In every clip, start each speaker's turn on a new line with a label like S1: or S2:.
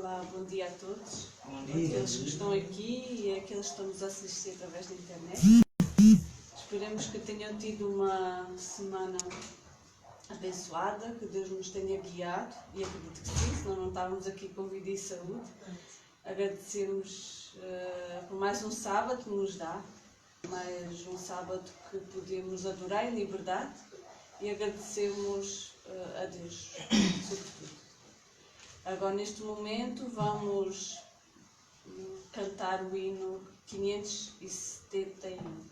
S1: Olá, bom dia a todos.
S2: Bom dia.
S1: Aqueles que estão aqui e aqueles que estão nos a assistir através da internet. Esperemos que tenham tido uma semana abençoada, que Deus nos tenha guiado, e acredito que sim, senão não estávamos aqui com vida e saúde. Agradecemos por mais um sábado que nos dá, mais um sábado que podemos adorar em liberdade, e agradecemos a Deus, sobretudo. Agora, neste momento, vamos cantar o hino 571.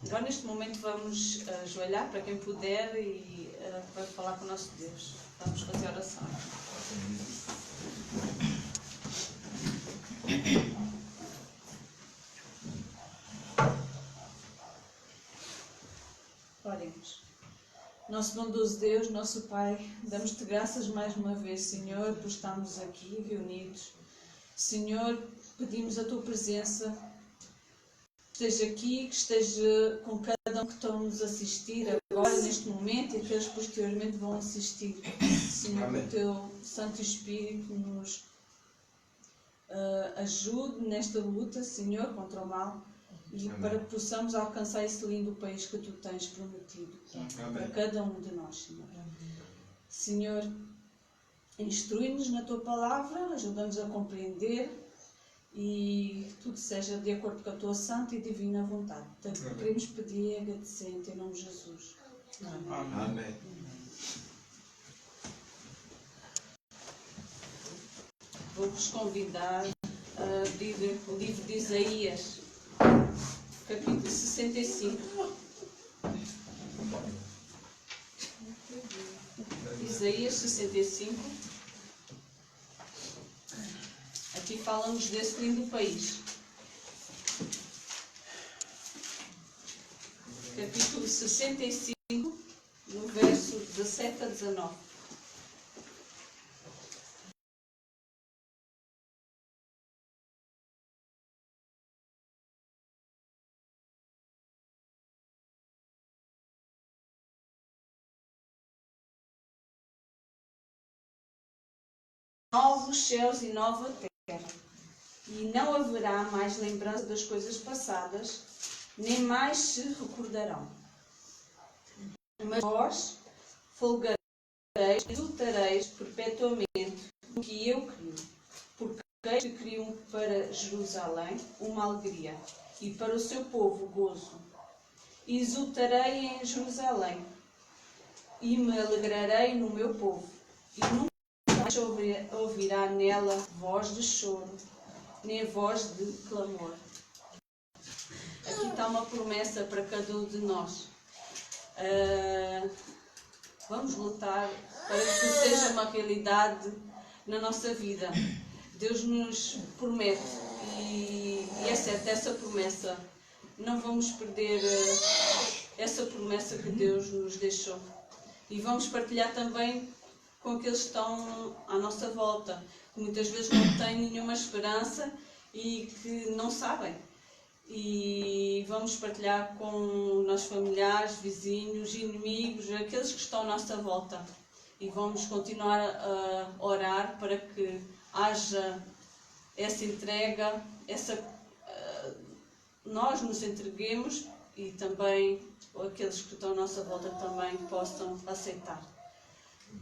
S1: Agora, neste momento, vamos ajoelhar para quem puder e para falar com o nosso Deus. Vamos fazer oração. Oremos. Nosso bondoso Deus, nosso Pai, damos-te graças mais uma vez, Senhor, por estarmos aqui reunidos. Senhor, pedimos a tua presença. Esteja aqui, que esteja com cada um que estão nos assistir agora, neste momento, e aqueles que posteriormente vão assistir. Senhor, que o teu Santo Espírito nos ajude nesta luta, Senhor, contra o mal, e para que possamos alcançar esse lindo país que tu tens prometido para cada um de nós, Senhor. Senhor, instrui-nos na tua palavra, ajuda-nos a compreender, e tudo seja de acordo com a tua santa e divina vontade. Tanto que queremos pedir e agradecer em teu nome, Jesus. Amém.
S2: Amém.
S1: Vou-vos convidar a abrir o livro de Isaías, capítulo 65. Isaías 65. Aqui fala-nos desse lindo país. Capítulo 65, no verso 17 a 19. Novos céus e nova terra, e não haverá mais lembrança das coisas passadas, nem mais se recordarão. Mas vós folgareis, exultareis perpetuamente no que eu crio, porque eis que crio para Jerusalém uma alegria, e para o seu povo gozo. E exultarei em Jerusalém, e me alegrarei no meu povo, e nunca mais ouvirá nela voz de choro, nem voz de clamor. Aqui está uma promessa para cada um de nós. Vamos lutar para que seja uma realidade na nossa vida. Deus nos promete, e é certo, essa promessa, não vamos perder essa promessa que Deus nos deixou. E vamos partilhar também com aqueles que estão à nossa volta, que muitas vezes não têm nenhuma esperança e que não sabem. E vamos partilhar com os nossos familiares, vizinhos, inimigos, aqueles que estão à nossa volta. E vamos continuar a orar para que haja essa entrega, nós nos entreguemos e também aqueles que estão à nossa volta também possam aceitar.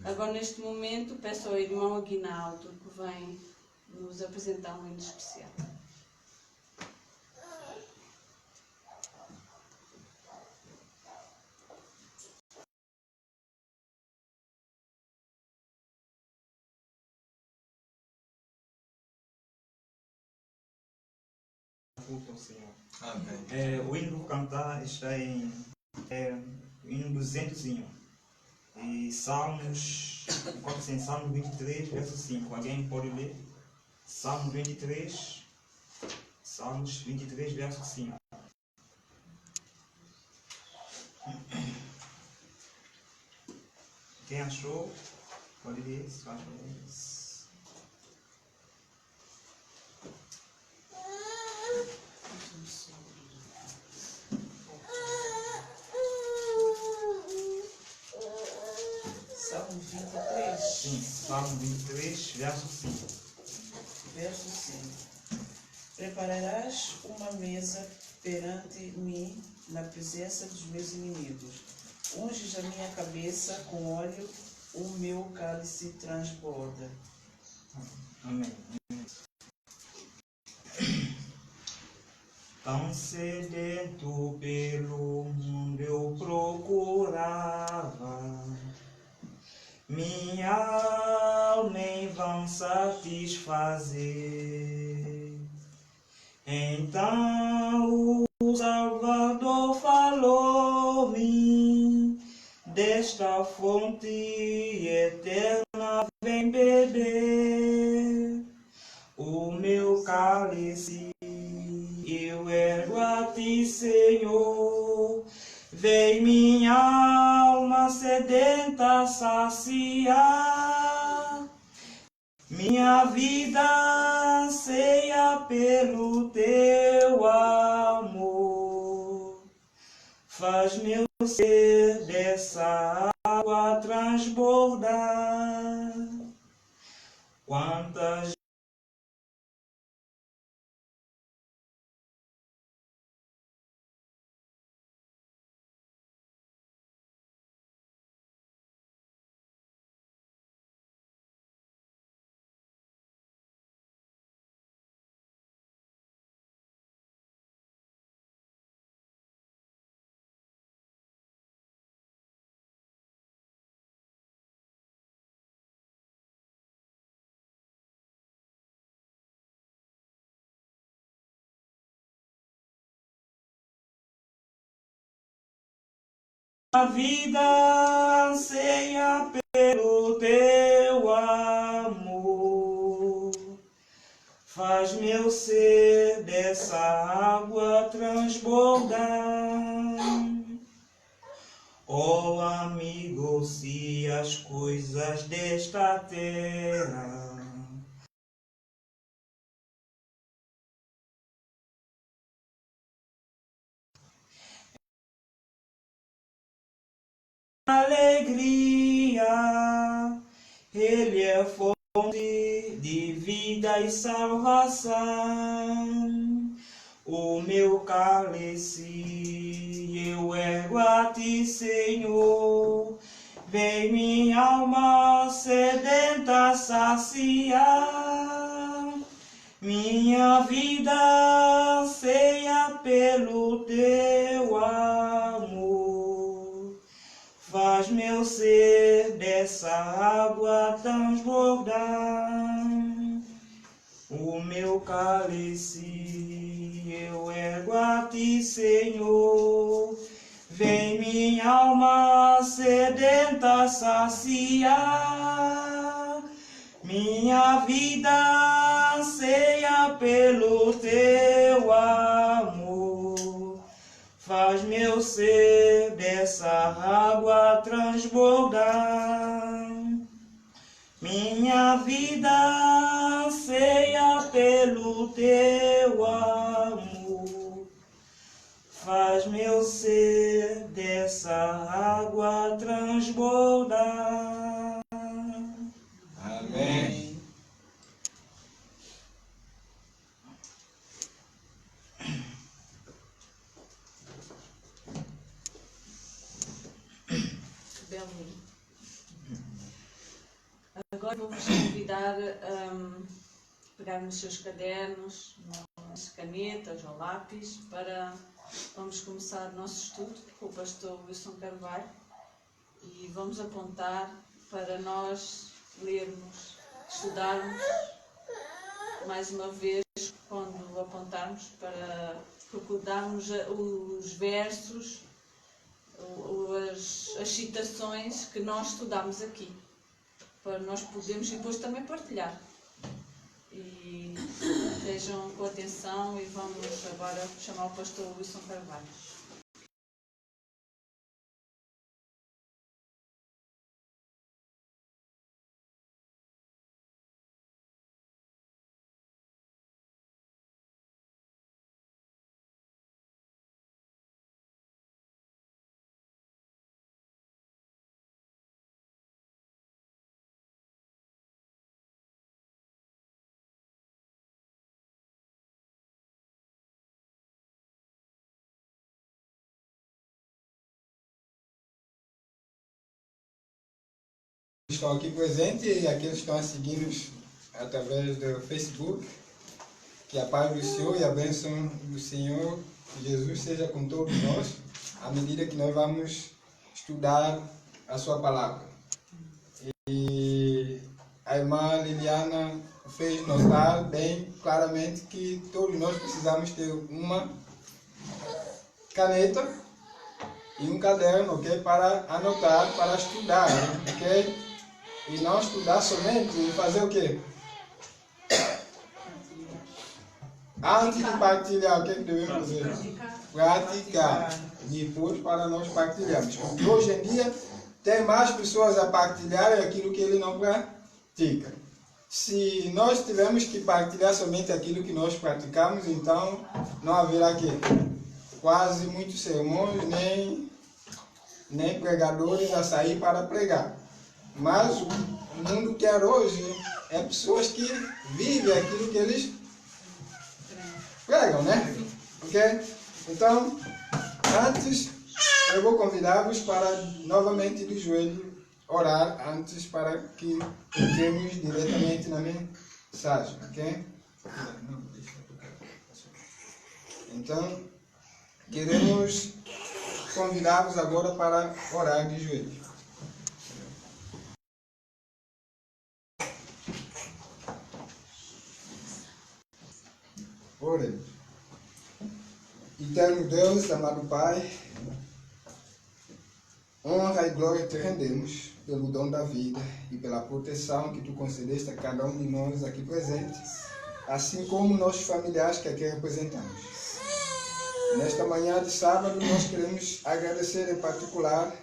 S1: Agora, neste momento, peço ao irmão Aguinaldo que vem nos apresentar um hino especial.
S2: Ao Senhor.
S3: Amém.
S2: O hino que vou cantar está em hino 201. E Salmos, encontra-se em Salmo 23, verso 5. Alguém pode ler? Salmo 23, Salmos 23, verso 5. Quem achou? Pode ler, se achou.
S4: Salmo 23,
S2: Sim, Salmo 23, verso 5.
S4: verso 5. Prepararás uma mesa perante mim na presença dos meus inimigos. Unges a minha cabeça com óleo, o meu cálice transborda.
S2: Amém. Tão sedento pelo mundo eu procurava, minha alma em vão satisfazer. Então o Salvador falou-me, desta fonte eterna vem beber. O meu cálice eu ergo a ti, Senhor. Vem minha alma sedenta saciar. Minha vida anseia pelo teu amor. Faz meu ser dessa água transbordar. Quantas A vida anseia pelo teu amor. Faz meu ser dessa água transbordar. Ó amigo, se as coisas desta terra alegria, Ele é fonte de vida e salvação. O meu cálice eu ergo a ti, Senhor. Vem minha alma sedenta saciar. Minha vida anseia pelo teu amor. Faz meu ser dessa água transbordar. O meu cálice eu ergo a ti, Senhor. Vem minha alma sedenta saciar. Minha vida anseia pelo teu amor. Faz meu ser dessa água transbordar. Minha vida anseia pelo teu amor. Faz meu ser dessa água transbordar.
S3: Amém.
S1: Belo. Agora vou-vos convidar a pegar nos seus cadernos, nas canetas ou lápis, para vamos começar o nosso estudo com o pastor Wilson Carvalho e vamos apontar para nós lermos, estudarmos mais uma vez, quando apontarmos, para recordarmos os versos, as citações que nós estudamos aqui, para nós podermos e depois também partilhar. E estejam com atenção e vamos agora chamar o pastor Wilson Carvalho.
S3: Estão aqui presentes e aqueles que estão a seguir-nos através do Facebook. Que a paz do Senhor e a bênção do Senhor Jesus seja com todos nós, à medida que nós vamos estudar a sua palavra. E a irmã Liliana fez notar bem claramente que todos nós precisamos ter uma caneta e um caderno, ok? Para anotar, para estudar, ok? E não estudar somente e fazer o quê? Antes de partilhar, o que devemos fazer? Praticar. Depois para nós partilharmos. Porque hoje em dia tem mais pessoas a partilhar aquilo que ele não pratica. Se nós tivermos que partilhar somente aquilo que nós praticamos, então não haverá quê? Quase muitos sermões, nem pregadores a sair para pregar. Mas o mundo quer hoje é pessoas que vivem aquilo que eles pregam, né? Ok? Então, antes, eu vou convidar-vos para novamente de joelho orar antes para que entremos diretamente na mensagem, ok? Então, queremos convidar-vos agora para orar de joelho. Oremos. Eterno Deus, amado Pai, Honra e glória te rendemos pelo dom da vida e pela proteção que tu concedeste a cada um de nós aqui presentes, assim como nossos familiares que aqui representamos. Nesta manhã de sábado, nós queremos agradecer em particular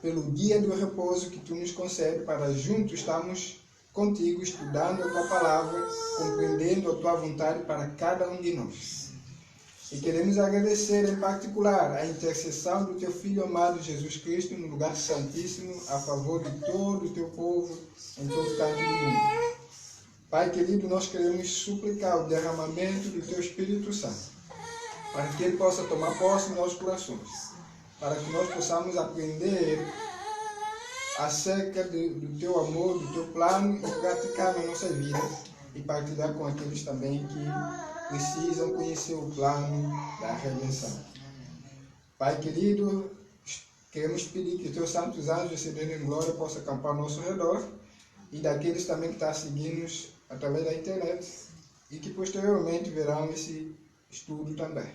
S3: pelo dia do repouso que tu nos concede para juntos estarmos contigo, estudando a tua palavra, compreendendo a tua vontade para cada um de nós. E queremos agradecer em particular a intercessão do teu Filho amado Jesus Cristo no lugar santíssimo a favor de todo o teu povo em todo canto do mundo. Pai querido, nós queremos suplicar o derramamento do teu Espírito Santo, para que ele possa tomar posse nos nossos corações, para que nós possamos aprender acerca do teu amor, do teu plano e praticar na nossa vida e partilhar com aqueles também que precisam conhecer o plano da redenção. Pai querido, queremos pedir que teus santos anjos descendendo em glória possam acampar ao nosso redor e daqueles também que estão seguindo-nos através da internet e que posteriormente verão esse estudo também.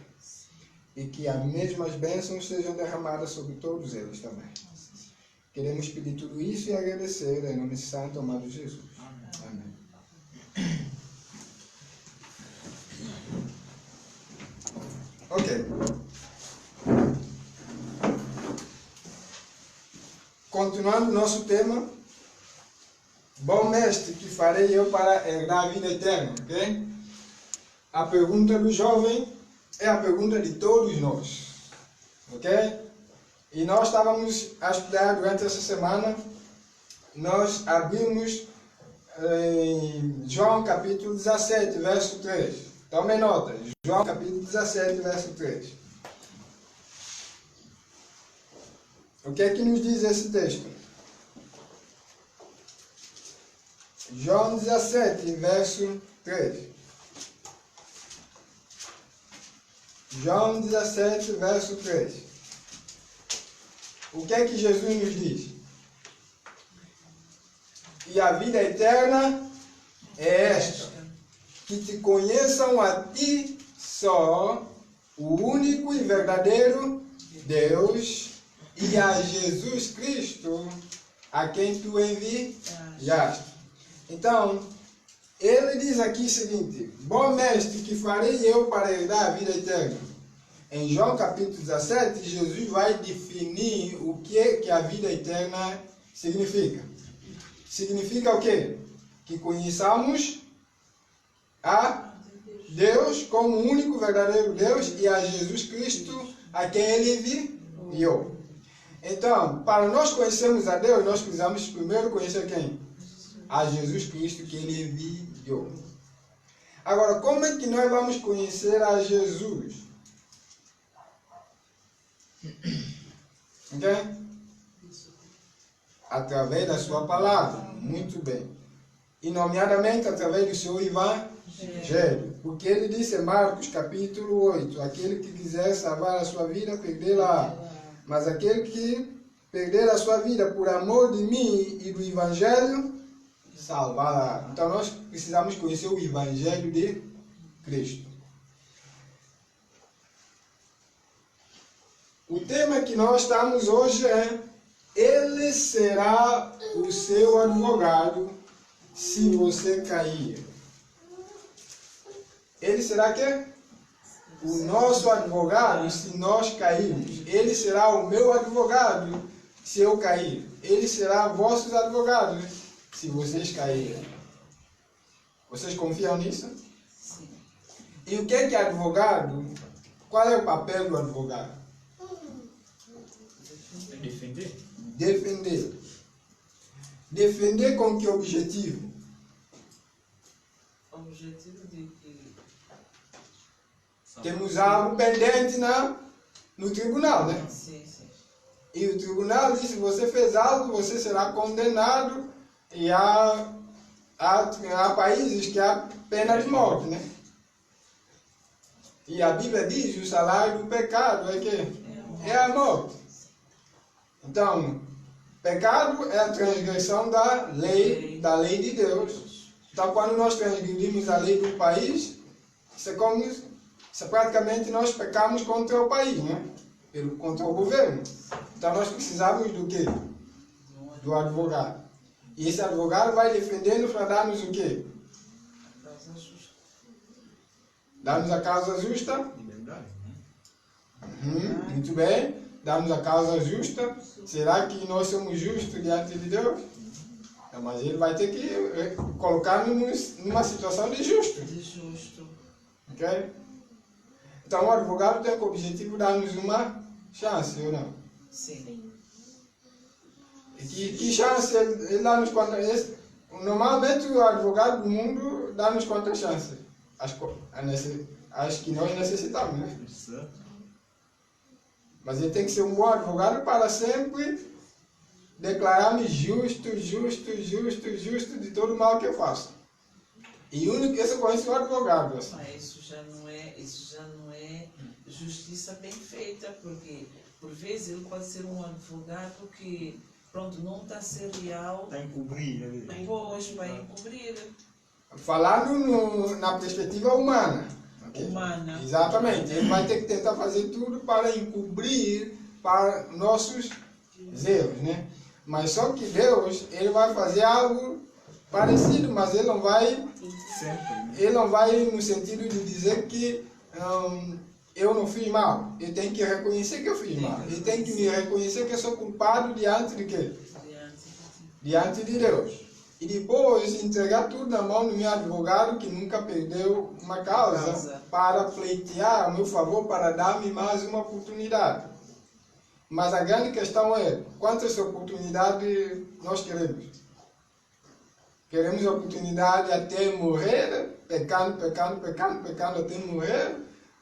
S3: E que as mesmas bênçãos sejam derramadas sobre todos eles também. Queremos pedir tudo isso e agradecer em nome santo amado Jesus. Amém. Ok. Continuando nosso tema, bom mestre, que farei eu para herdar a vida eterna? Ok? A pergunta do jovem é a pergunta de todos nós. Ok? E nós estávamos a estudar durante essa semana, nós abrimos em João capítulo 17, verso 3. Tomem nota, João capítulo 17, verso 3. O que é que nos diz esse texto? João 17, verso 3. João 17, verso 3. O que é que Jesus nos diz? E a vida eterna é esta, que te conheçam a ti só, o único e verdadeiro Deus, e a Jesus Cristo, a quem tu enviaste. Então, ele diz aqui o seguinte: bom mestre, que farei eu para herdar a vida eterna? Em João capítulo 17, Jesus vai definir o que a vida eterna significa. Significa o quê? Que conheçamos a Deus como o único verdadeiro Deus e a Jesus Cristo a quem ele enviou. Então, para nós conhecermos a Deus, nós precisamos primeiro conhecer quem? A Jesus Cristo que ele enviou. Agora, como é que nós vamos conhecer a Jesus? Ok? Através da sua palavra. Muito bem. E nomeadamente através do seu evangelho. Porque ele disse em Marcos capítulo 8: aquele que quiser salvar a sua vida, perdê-la. Mas aquele que perder a sua vida por amor de mim e do evangelho, salvará. Então nós precisamos conhecer o evangelho de Cristo. O tema que nós estamos hoje é: ele será o seu advogado se você cair. Ele será quê? O nosso advogado se nós cairmos. Ele será o meu advogado se eu cair. Ele será vossos advogados se vocês caírem. Vocês confiam nisso?
S4: Sim.
S3: E o que é advogado? Qual é o papel do advogado?
S2: Defender.
S3: Defender. Defender com que objetivo?
S4: O objetivo de que
S3: Temos algo pendente no tribunal, né?
S4: sim, sim.
S3: E o tribunal diz: se você fez algo, você será condenado. E há países que há pena de morte, né? E a Bíblia diz: o salário do pecado é que é a morte. Então, pecado é a transgressão da lei de Deus. Então, quando nós transgredimos a lei do país, isso praticamente nós pecamos contra o país, né? Contra o governo. Então nós precisamos do quê? Do advogado. E esse advogado vai defendendo para dar-nos o quê?
S4: Causa justa.
S3: Dar-nos a causa justa?
S2: Liberdade, né?
S3: Muito bem. Dar-nos a causa justa. Será que nós somos justos diante de Deus? Não, mas ele vai ter que colocar-nos numa situação de justo.
S4: De justo.
S3: Ok? Então o advogado tem como objetivo dar-nos uma chance, ou não?
S4: Sim.
S3: Que chance ele dá-nos quantas? Normalmente o advogado do mundo dá-nos quantas chances? As que nós necessitamos, né?
S2: Certo.
S3: Mas ele tem que ser um bom advogado para sempre declarar-me justo de todo o mal que eu faço. E o único que eu conheço é o advogado. Assim.
S4: Mas isso já não é justiça bem feita, porque por vezes ele pode ser um advogado que, pronto, não está a ser real,
S2: Está a encobrir.
S4: pois para encobrir.
S3: Falando na perspectiva humana. Okay?
S4: Humana.
S3: Exatamente. Ele vai ter que tentar fazer tudo para encobrir para nossos erros, né? Mas só que Deus, ele vai fazer algo parecido, mas ele não vai
S2: Sempre. Né?
S3: ele não vai no sentido de dizer que eu não fiz mal. Ele tem que reconhecer que eu fiz mal. Ele tem que me reconhecer que eu sou culpado diante de quê? Diante de Deus. E depois entregar tudo na mão do meu advogado que nunca perdeu uma causa para pleitear a meu favor, para dar-me mais uma oportunidade. Mas a grande questão é, quantas oportunidades nós queremos? Queremos oportunidade até morrer, pecando até morrer,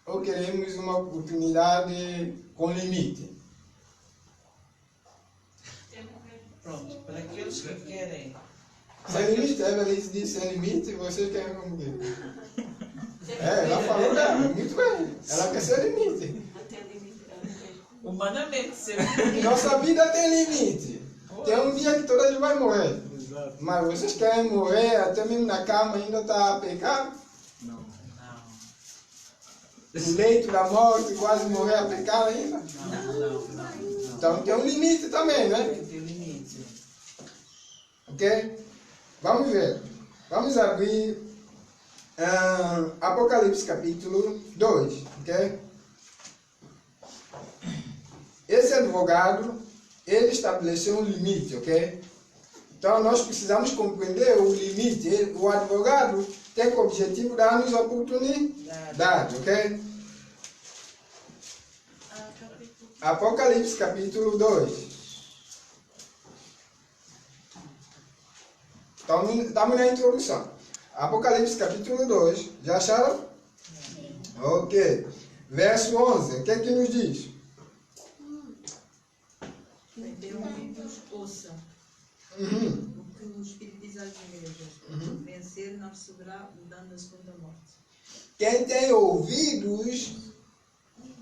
S3: ou queremos uma oportunidade com limite?
S4: Pronto, para aqueles que querem.
S3: Sem limite, ela disse sem limite, vocês querem como quê? Ela falou, muito bem, ela quer sem limite.
S4: Humanamente,
S3: Nossa vida tem limite. Tem um dia que toda a gente vai morrer.
S2: Exato.
S3: Mas vocês querem morrer até mesmo na cama ainda está a pecar?
S2: Não.
S3: No leito da morte, quase morrer a pecar ainda?
S4: Não.
S3: Então tem um limite também, né?
S4: Tem que ter limite.
S3: Ok? Vamos ver. Vamos abrir Apocalipse capítulo 2. Ok? Esse advogado, ele estabeleceu um limite, ok? Então nós precisamos compreender o limite. O advogado tem como objetivo dar-nos oportunidade, ok? Apocalipse capítulo 2. Estamos na introdução. Apocalipse capítulo 2. Já acharam? Ok. Verso 11. O que é que nos diz?
S5: Dê ouvidos, ouça o que o Espírito diz às igrejas. Vencer não receberá o dano da segunda morte.
S3: Quem tem ouvidos,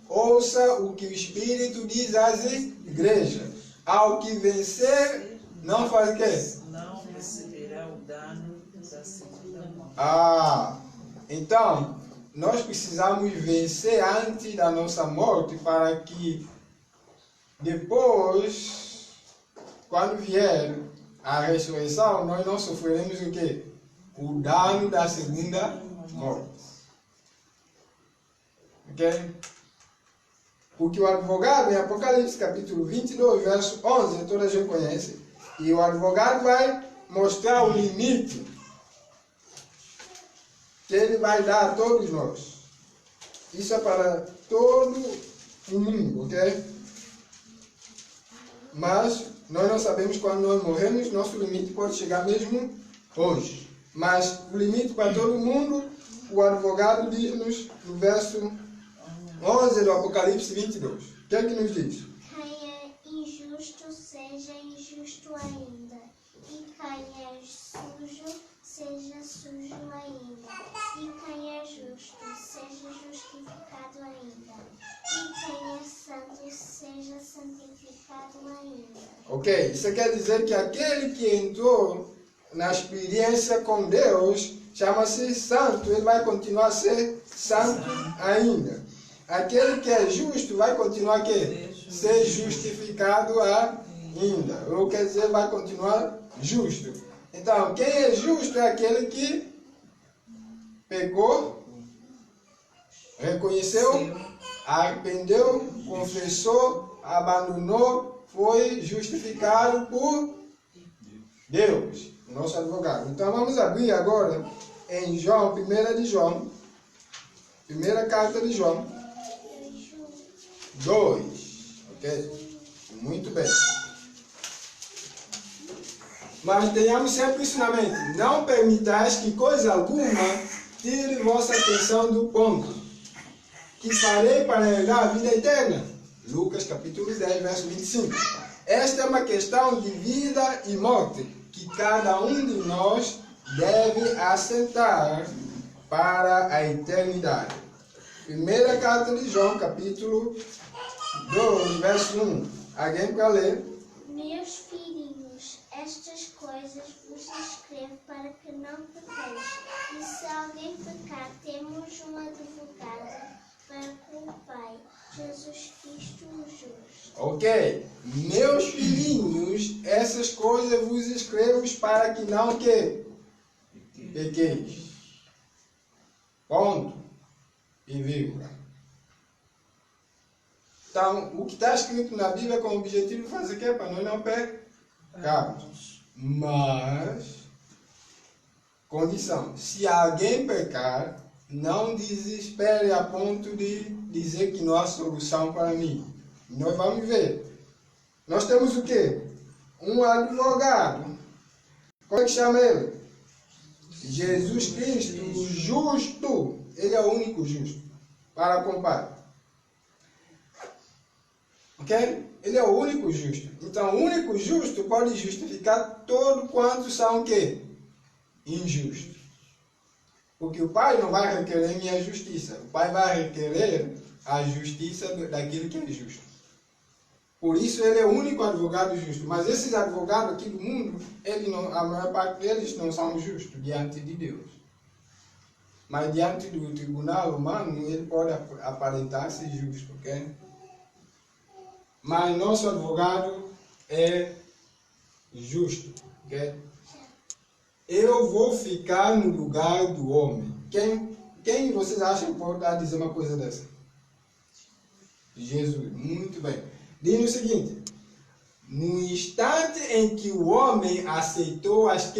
S3: ouça o que o Espírito diz às igrejas. Ao que vencer, não faz o quê?
S4: Não receberá o dano da segunda morte.
S3: Então, nós precisamos vencer antes da nossa morte para que depois, quando vier a ressurreição, nós não sofreremos o quê? O dano da segunda morte. Ok? Porque o advogado, em Apocalipse capítulo 22, verso 11, toda a gente conhece, e o advogado vai mostrar o limite que ele vai dar a todos nós. Isso é para todo o mundo, ok? Mas nós não sabemos quando nós morremos, nosso limite pode chegar mesmo hoje. Mas o limite para todo mundo, o advogado diz-nos no verso 11 do Apocalipse 22. O que é que nos diz?
S6: Quem é injusto, seja injusto ainda. E quem é sujo, seja sujo ainda. E quem é justo, seja justificado ainda. E quem é santo, seja santificado ainda.
S3: Ok, isso quer dizer que aquele que entrou na experiência com Deus chama-se santo, ele vai continuar a ser santo ainda. Aquele que é justo vai continuar a quê? ser justificado ainda. Ou quer dizer, vai continuar justo. Então, quem é justo é aquele que pecou, reconheceu, arrependeu, confessou, abandonou, foi justificado por Deus, nosso advogado. Então vamos abrir agora em João, 1 de João, primeira carta de João 2, ok? Muito bem. Mas tenhamos sempre isso na mente. Não permitais que coisa alguma tire vossa atenção do ponto que farei para herdar a vida eterna. Lucas capítulo 10, verso 25. Esta é uma questão de vida e morte que cada um de nós deve assentar para a eternidade. Primeira carta de João, capítulo 2, verso 1. Alguém para ler?
S6: Meus filhinhos, estas coisas vos escrevo para que não pequeis. E se alguém pecar, temos um advogado para com o Pai, Jesus Cristo o justo.
S3: Ok. Meus filhinhos, essas coisas vos escrevo para que não pequeis. Ponto. E vírgula. Então, o que está escrito na Bíblia é com o objetivo de fazer o quê? Para nós não pecarmos. Mas, condição, se alguém pecar, não desespere a ponto de dizer que não há solução para mim. Nós vamos ver. Nós temos o quê? Um advogado. Como é que chama ele? Jesus Cristo, o justo. Ele é o único justo para com o Pai. Ok? Ele é o único justo. Então, o único justo pode justificar todo quanto são o quê? Injustos. Porque o Pai não vai requerer minha justiça. O Pai vai requerer a justiça daquele que é justo. Por isso ele é o único advogado justo. Mas esses advogados aqui do mundo, a maior parte deles não são justos diante de Deus. Mas diante do tribunal humano, ele pode aparentar ser justo, ok? Mas nosso advogado é justo, ok? Eu vou ficar no lugar do homem. Quem vocês acham que pode dizer uma coisa dessa? Jesus. Muito bem. Diz o seguinte. No instante em que o homem aceitou as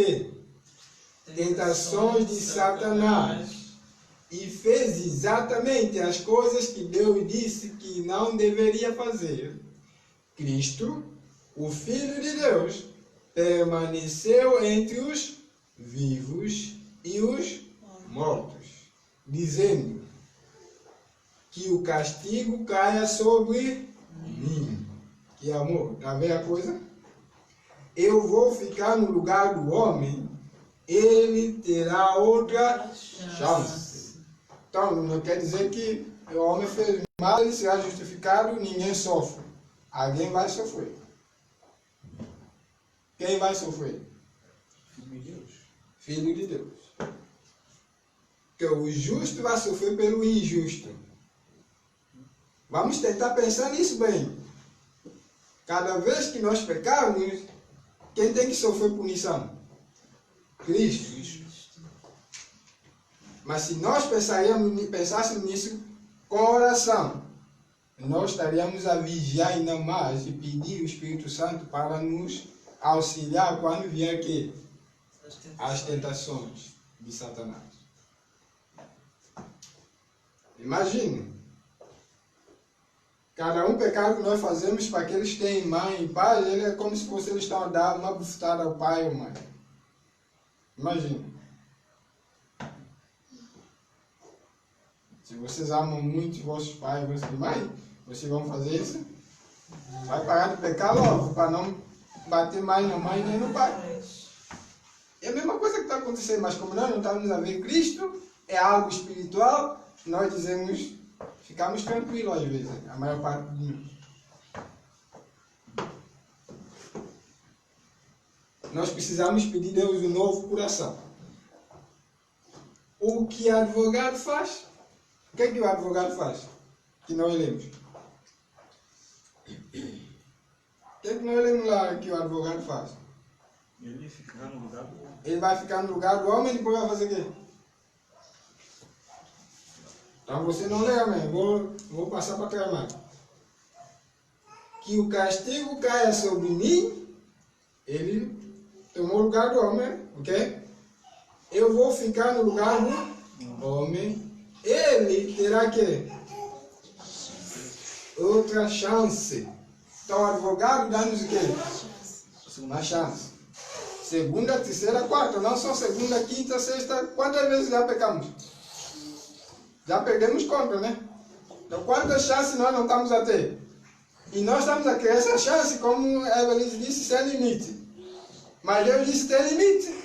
S3: tentações de Satanás e fez exatamente as coisas que Deus disse que não deveria fazer, Cristo, o Filho de Deus, permaneceu entre os vivos e os mortos, dizendo que o castigo caia sobre mim. Que amor, está vendo a coisa? Eu vou ficar no lugar do homem, ele terá outra chance. Então, não quer dizer que o homem fez mal, ele será justificado, ninguém sofre. Alguém vai sofrer. Quem vai sofrer?
S2: Filho de Deus.
S3: Filho de Deus. Porque o justo vai sofrer pelo injusto. Vamos tentar pensar nisso bem. Cada vez que nós pecarmos, quem tem que sofrer punição? Cristo. Mas se nós pensássemos nisso com oração, nós estaríamos a vigiar ainda mais e pedir o Espírito Santo para nos auxiliar quando vier aqui as tentações de Satanás. Imagine. Cada um pecado que nós fazemos para aqueles que têm mãe e pai, ele é como se fosse eles estão a dar uma bufetada ao pai ou mãe. Imagine. Se vocês amam muito vossos pais e vossas mães, vocês vão fazer isso? Vai parar de pecar logo, para não bater mais na mãe nem no pai. É a mesma coisa que está acontecendo, mas como nós não estamos a ver Cristo, é algo espiritual, nós dizemos, ficamos tranquilos às vezes, a maior parte de nós. Nós precisamos pedir a Deus um novo coração. O que o advogado faz? O que é que o advogado faz? Que nós lemos. que nós lemos lá que o advogado faz?
S2: Ele ficará no lugar do homem.
S3: Ele vai ficar no lugar do homem e depois vai fazer o quê? Então você não lê, amém. Vou passar para trás mais. Que o castigo caia sobre mim, ele tomou o lugar do homem, ok? Eu vou ficar no lugar do homem. Ele terá que outra chance. Então o advogado dá-nos o quê? Uma chance. Segunda, terceira, quarta. Não só segunda, quinta, sexta. Quantas vezes já pecamos? Já perdemos conta, né? Então quantas chances nós não estamos a ter? E nós estamos a ter essa chance, como a Evelyn disse, sem limite. Mas Deus disse tem limite.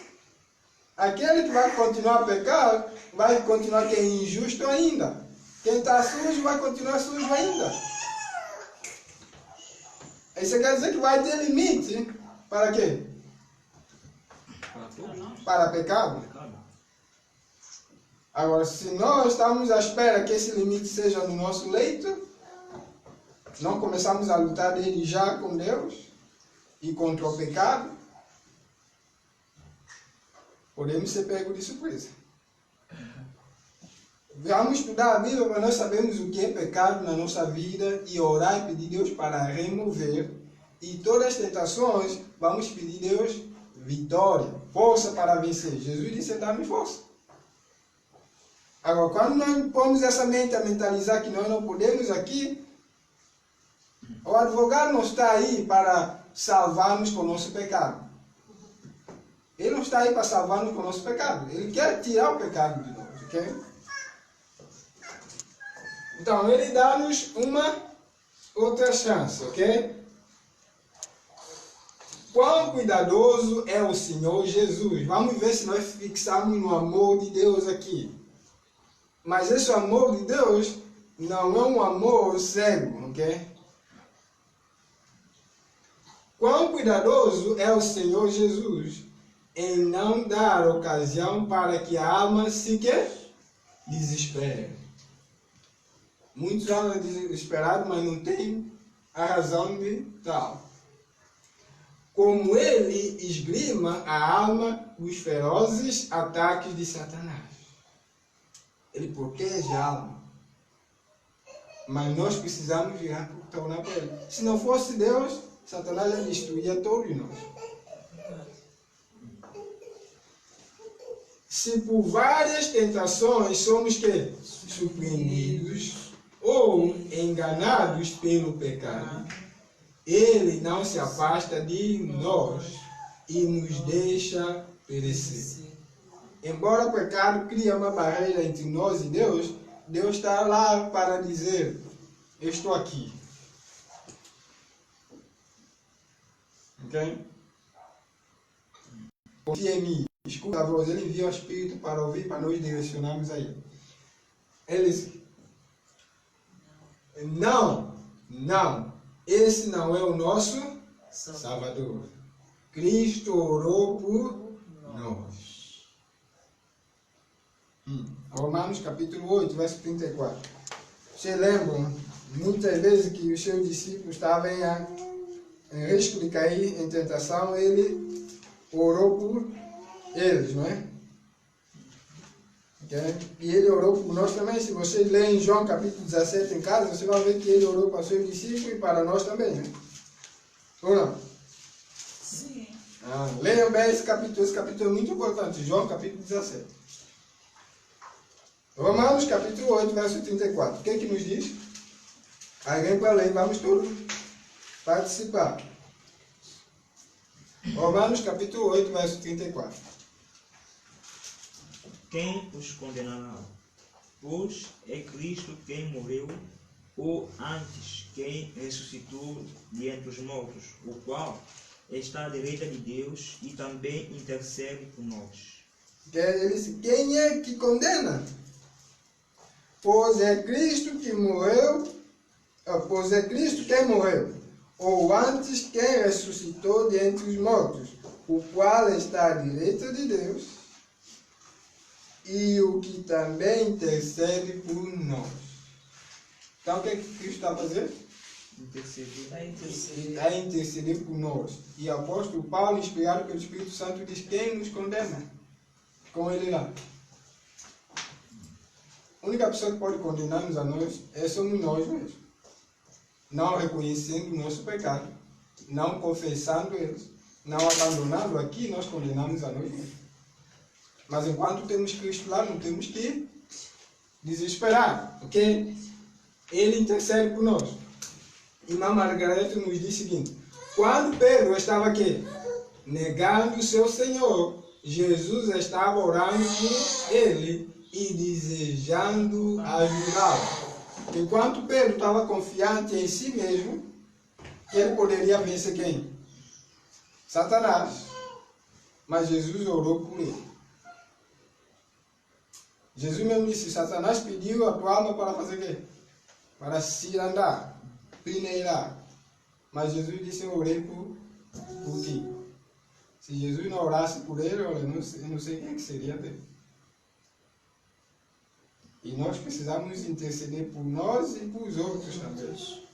S3: Aquele que vai continuar a pecar, vai continuar que é injusto ainda. Quem está sujo vai continuar sujo ainda. Isso quer dizer que vai ter limite para quê?
S2: Para todos.
S3: Para pecado. Agora, se nós estamos à espera que esse limite seja no nosso leito, não começamos a lutar desde já com Deus e contra o pecado, podemos ser pegos de surpresa. Vamos estudar a Bíblia para nós sabermos o que é pecado na nossa vida e orar e pedir Deus para remover. E todas as tentações, vamos pedir Deus vitória, força para vencer. Jesus disse: dá-me força. Agora, quando nós pomos essa mente a mentalizar que nós não podemos aqui, o advogado não está aí para salvar-nos com o nosso pecado. Ele não está aí para salvar-nos com o nosso pecado. Ele quer tirar o pecado de nós, ok? Então, ele dá-nos uma outra chance, ok? Quão cuidadoso é o Senhor Jesus. Vamos ver se nós fixamos no amor de Deus aqui. Mas esse amor de Deus não é um amor cego, ok? Quão cuidadoso é o Senhor Jesus em não dar ocasião para que a alma se desespere. Muitos andam desesperados, mas não têm a razão de tal. Como ele esgrima a alma dos ferozes ataques de Satanás. Ele protege a alma. Mas nós precisamos virar para tornar para ele. Se não fosse Deus, Satanás já destruía todos nós. Se por várias tentações somos surpreendidos ou enganados pelo pecado, ele não se afasta de nós e nos deixa perecer. Embora o pecado crie uma barreira entre nós e Deus, Deus está lá para dizer: eu estou aqui. Ok? Confia em mim. Escuta a voz. Ele envia o Espírito para ouvir, para nós direcionarmos a Ele. Ele diz: não. Esse não é o nosso Salvador. Cristo orou por nós. Romanos capítulo 8, verso 34. Vocês lembram muitas vezes que os seus discípulos estavam em risco de cair em tentação, ele orou por eles, não é? Okay? E ele orou por nós também. Se vocês lerem João capítulo 17 em casa, você vai ver que ele orou para os seus discípulos e para nós também, né? Ou não?
S1: Sim.
S3: Leiam bem esse capítulo é muito importante. João capítulo 17. Romanos capítulo 8, verso 34. O que é que nos diz? Alguém para ler, vamos todos participar. Romanos capítulo 8, verso 34.
S2: Quem os condenará? Pois é Cristo quem morreu, ou antes quem ressuscitou de entre os mortos, o qual está à direita de Deus e também intercede por nós.
S3: Ele disse: quem é que condena? Pois é Cristo que morreu, pois é Cristo quem morreu, ou antes quem ressuscitou de entre os mortos, o qual está à direita de Deus e o que também intercede por nós. Então o que é que Cristo está a fazer?
S2: interceder.
S4: Está
S3: e
S4: interceder.
S3: está a interceder por nós. E o apóstolo Paulo, inspirado pelo Espírito Santo, diz: quem nos condena? Com ele lá. A única pessoa que pode condenar-nos a nós somos nós mesmos. Não reconhecendo o nosso pecado, não confessando eles, não abandonando aqui, nós condenamos a nós mesmos. Mas enquanto temos Cristo lá, não temos que desesperar, porque Ele intercede por nós. Irmã Margarete nos diz o seguinte: quando Pedro estava aqui, negando o seu Senhor, Jesus estava orando por ele e desejando ajudá-lo. Enquanto Pedro estava confiante em si mesmo, ele poderia vencer quem? Satanás. Mas Jesus orou por ele. Jesus mesmo disse: Satanás pediu a tua alma para fazer o quê? Para se andar, peneirar. Mas Jesus disse: eu orei por ti. Se Jesus não orasse por ele, olha, eu não sei quem que seria dele. E nós precisamos interceder por nós e por os outros também.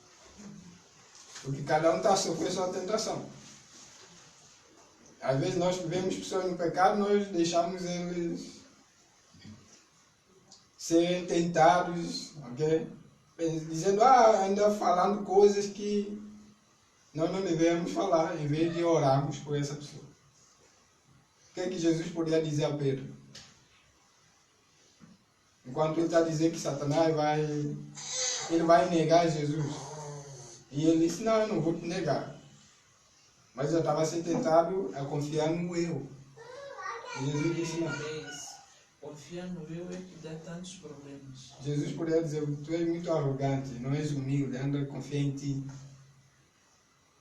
S3: Porque cada um está a sofrer sua tentação. Às vezes nós vemos pessoas no pecado, nós deixamos eles serem tentados, ok? Dizendo, ainda falando coisas que nós não devemos falar, em vez de orarmos por essa pessoa. O que é que Jesus poderia dizer a Pedro? Enquanto ele está dizendo que Satanás vai negar Jesus. E ele disse: não, eu não vou te negar. Mas eu estava sendo tentado a confiar no eu. E Jesus disse: não.
S4: Confiar no eu é que dá tantos problemas.
S3: Jesus poderia dizer: tu és muito arrogante, não és humilde, anda a confiar em ti.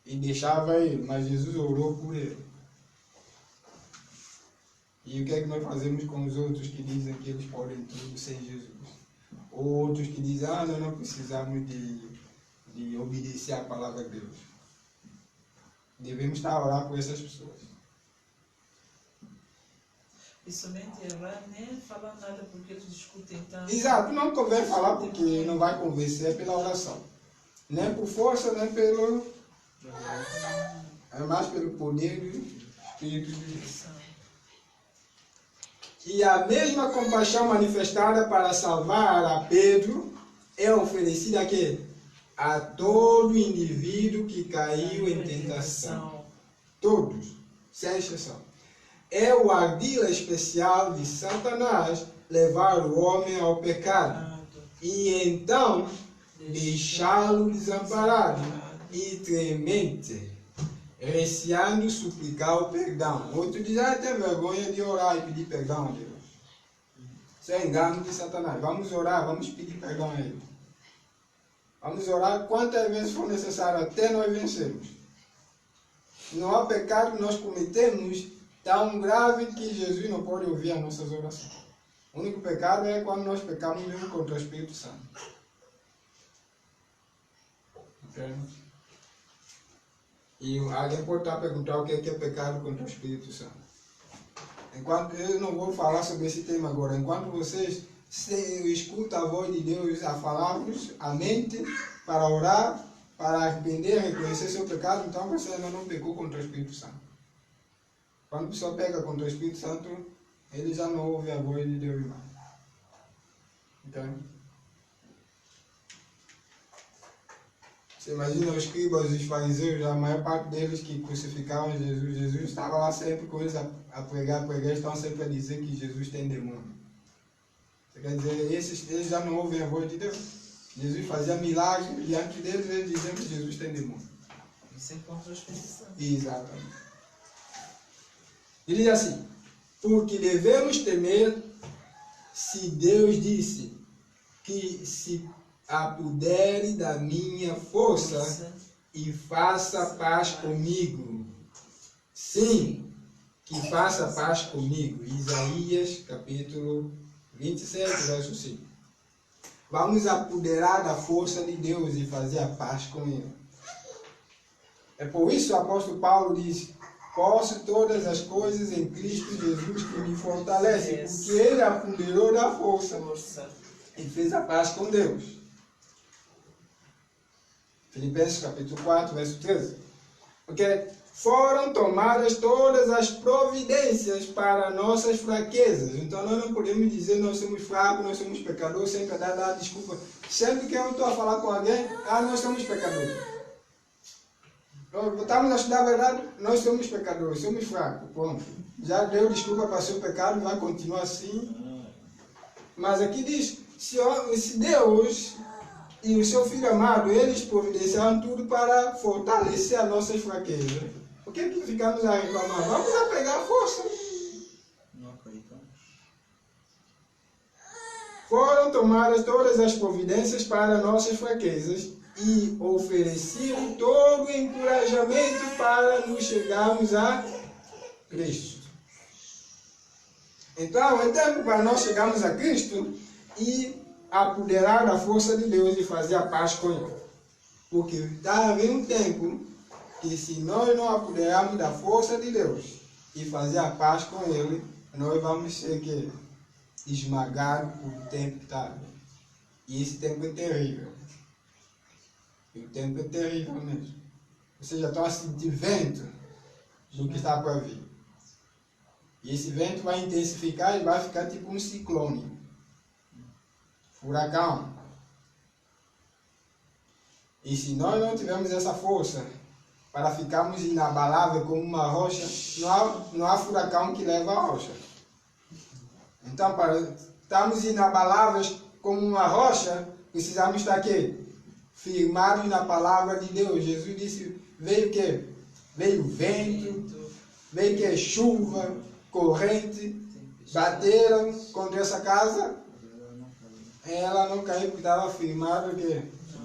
S3: E deixava ele, mas Jesus orou por ele. E o que é que nós fazemos com os outros que dizem que eles podem tudo sem Jesus? Ou outros que dizem: nós não precisamos de obedecer à palavra de Deus. Devemos estar a orar por essas pessoas.
S4: E somente errar, nem falar nada porque eles discutem tanto.
S3: Exato, não convém falar porque não vai convencer, é pela oração. Nem por força, nem pelo... É mais pelo poder do Espírito de Deus. E a mesma compaixão manifestada para salvar a Pedro é oferecida aqui a todo indivíduo que caiu em tentação. Todos, sem exceção. É o ardil especial de Satanás levar o homem ao pecado e então deixá-lo desamparado e tremente, receando suplicar o perdão. Outro diz: tem vergonha de orar e pedir perdão a Deus. Isso é engano de Satanás. Vamos orar, vamos pedir perdão a Ele. Vamos orar quantas vezes for necessário até nós vencermos. Não há pecado que nós cometemos tão grave que Jesus não pode ouvir as nossas orações. O único pecado é quando nós pecamos mesmo contra o Espírito Santo. Okay? E alguém pode estar perguntando o que é pecado contra o Espírito Santo. Enquanto eu não vou falar sobre esse tema agora, enquanto vocês escutam a voz de Deus a falar-vos a mente para orar, para arrepender, reconhecer seu pecado, então você ainda não pecou contra o Espírito Santo. Quando a pessoa pega contra o Espírito Santo, ele já não ouve a voz de Deus mais. Okay? Você imagina os escribas, os fariseus, a maior parte deles que crucificavam Jesus. Jesus estava lá sempre com eles a pregar, estão sempre a dizer que Jesus tem demônio. Você quer dizer, eles já não ouvem a voz de Deus. Jesus fazia milagres e diante deles eles diziam que Jesus tem demônio.
S4: Isso é contra o Espírito Santo.
S3: Exatamente. Ele diz assim: porque devemos temer se Deus disse que se apodere da minha força e faça paz comigo. Sim, que faça paz comigo. Isaías capítulo 27, verso 5. Vamos apoderar da força de Deus e fazer a paz com Ele. É por isso que o apóstolo Paulo diz: posso todas as coisas em Cristo Jesus que me fortalece, porque Ele apoderou da força e fez a paz com Deus. Filipenses capítulo 4, verso 13. Porque foram tomadas todas as providências para nossas fraquezas. Então nós não podemos dizer nós somos fracos, nós somos pecadores, sempre dar desculpa. Sempre que eu estou a falar com alguém, nós somos pecadores. Estamos a estudar a verdade, nós somos pecadores, somos fracos. Bom, já deu desculpa para seu pecado, vai continuar assim. Mas aqui diz, se Deus e o seu Filho amado, eles providenciaram tudo para fortalecer as nossas fraquezas. Por que ficamos a reclamar? Vamos a pegar força.
S2: Não acreditamos.
S3: Foram tomadas todas as providências para nossas fraquezas e ofereciam todo o encorajamento para nos chegarmos a Cristo. Então, é tempo para nós chegarmos a Cristo e apoderar da força de Deus e fazer a paz com Ele. Porque está havendo um tempo que se nós não apoderarmos da força de Deus e fazer a paz com Ele, nós vamos ser esmagados por o tempo que está. E esse tempo é terrível. E o tempo é terrível mesmo. Vocês já estão a sentir vento do que está para vir. E esse vento vai intensificar e vai ficar tipo um ciclone. Furacão. E se nós não tivermos essa força para ficarmos inabaláveis como uma rocha, não há furacão que leva a rocha. Então, para estarmos inabaláveis como uma rocha, precisamos estar aqui, firmados na palavra de Deus. Jesus disse, veio o quê? Veio vento, veio o quê? Chuva, corrente, bateram contra essa casa. Ela não caiu porque estava firmada,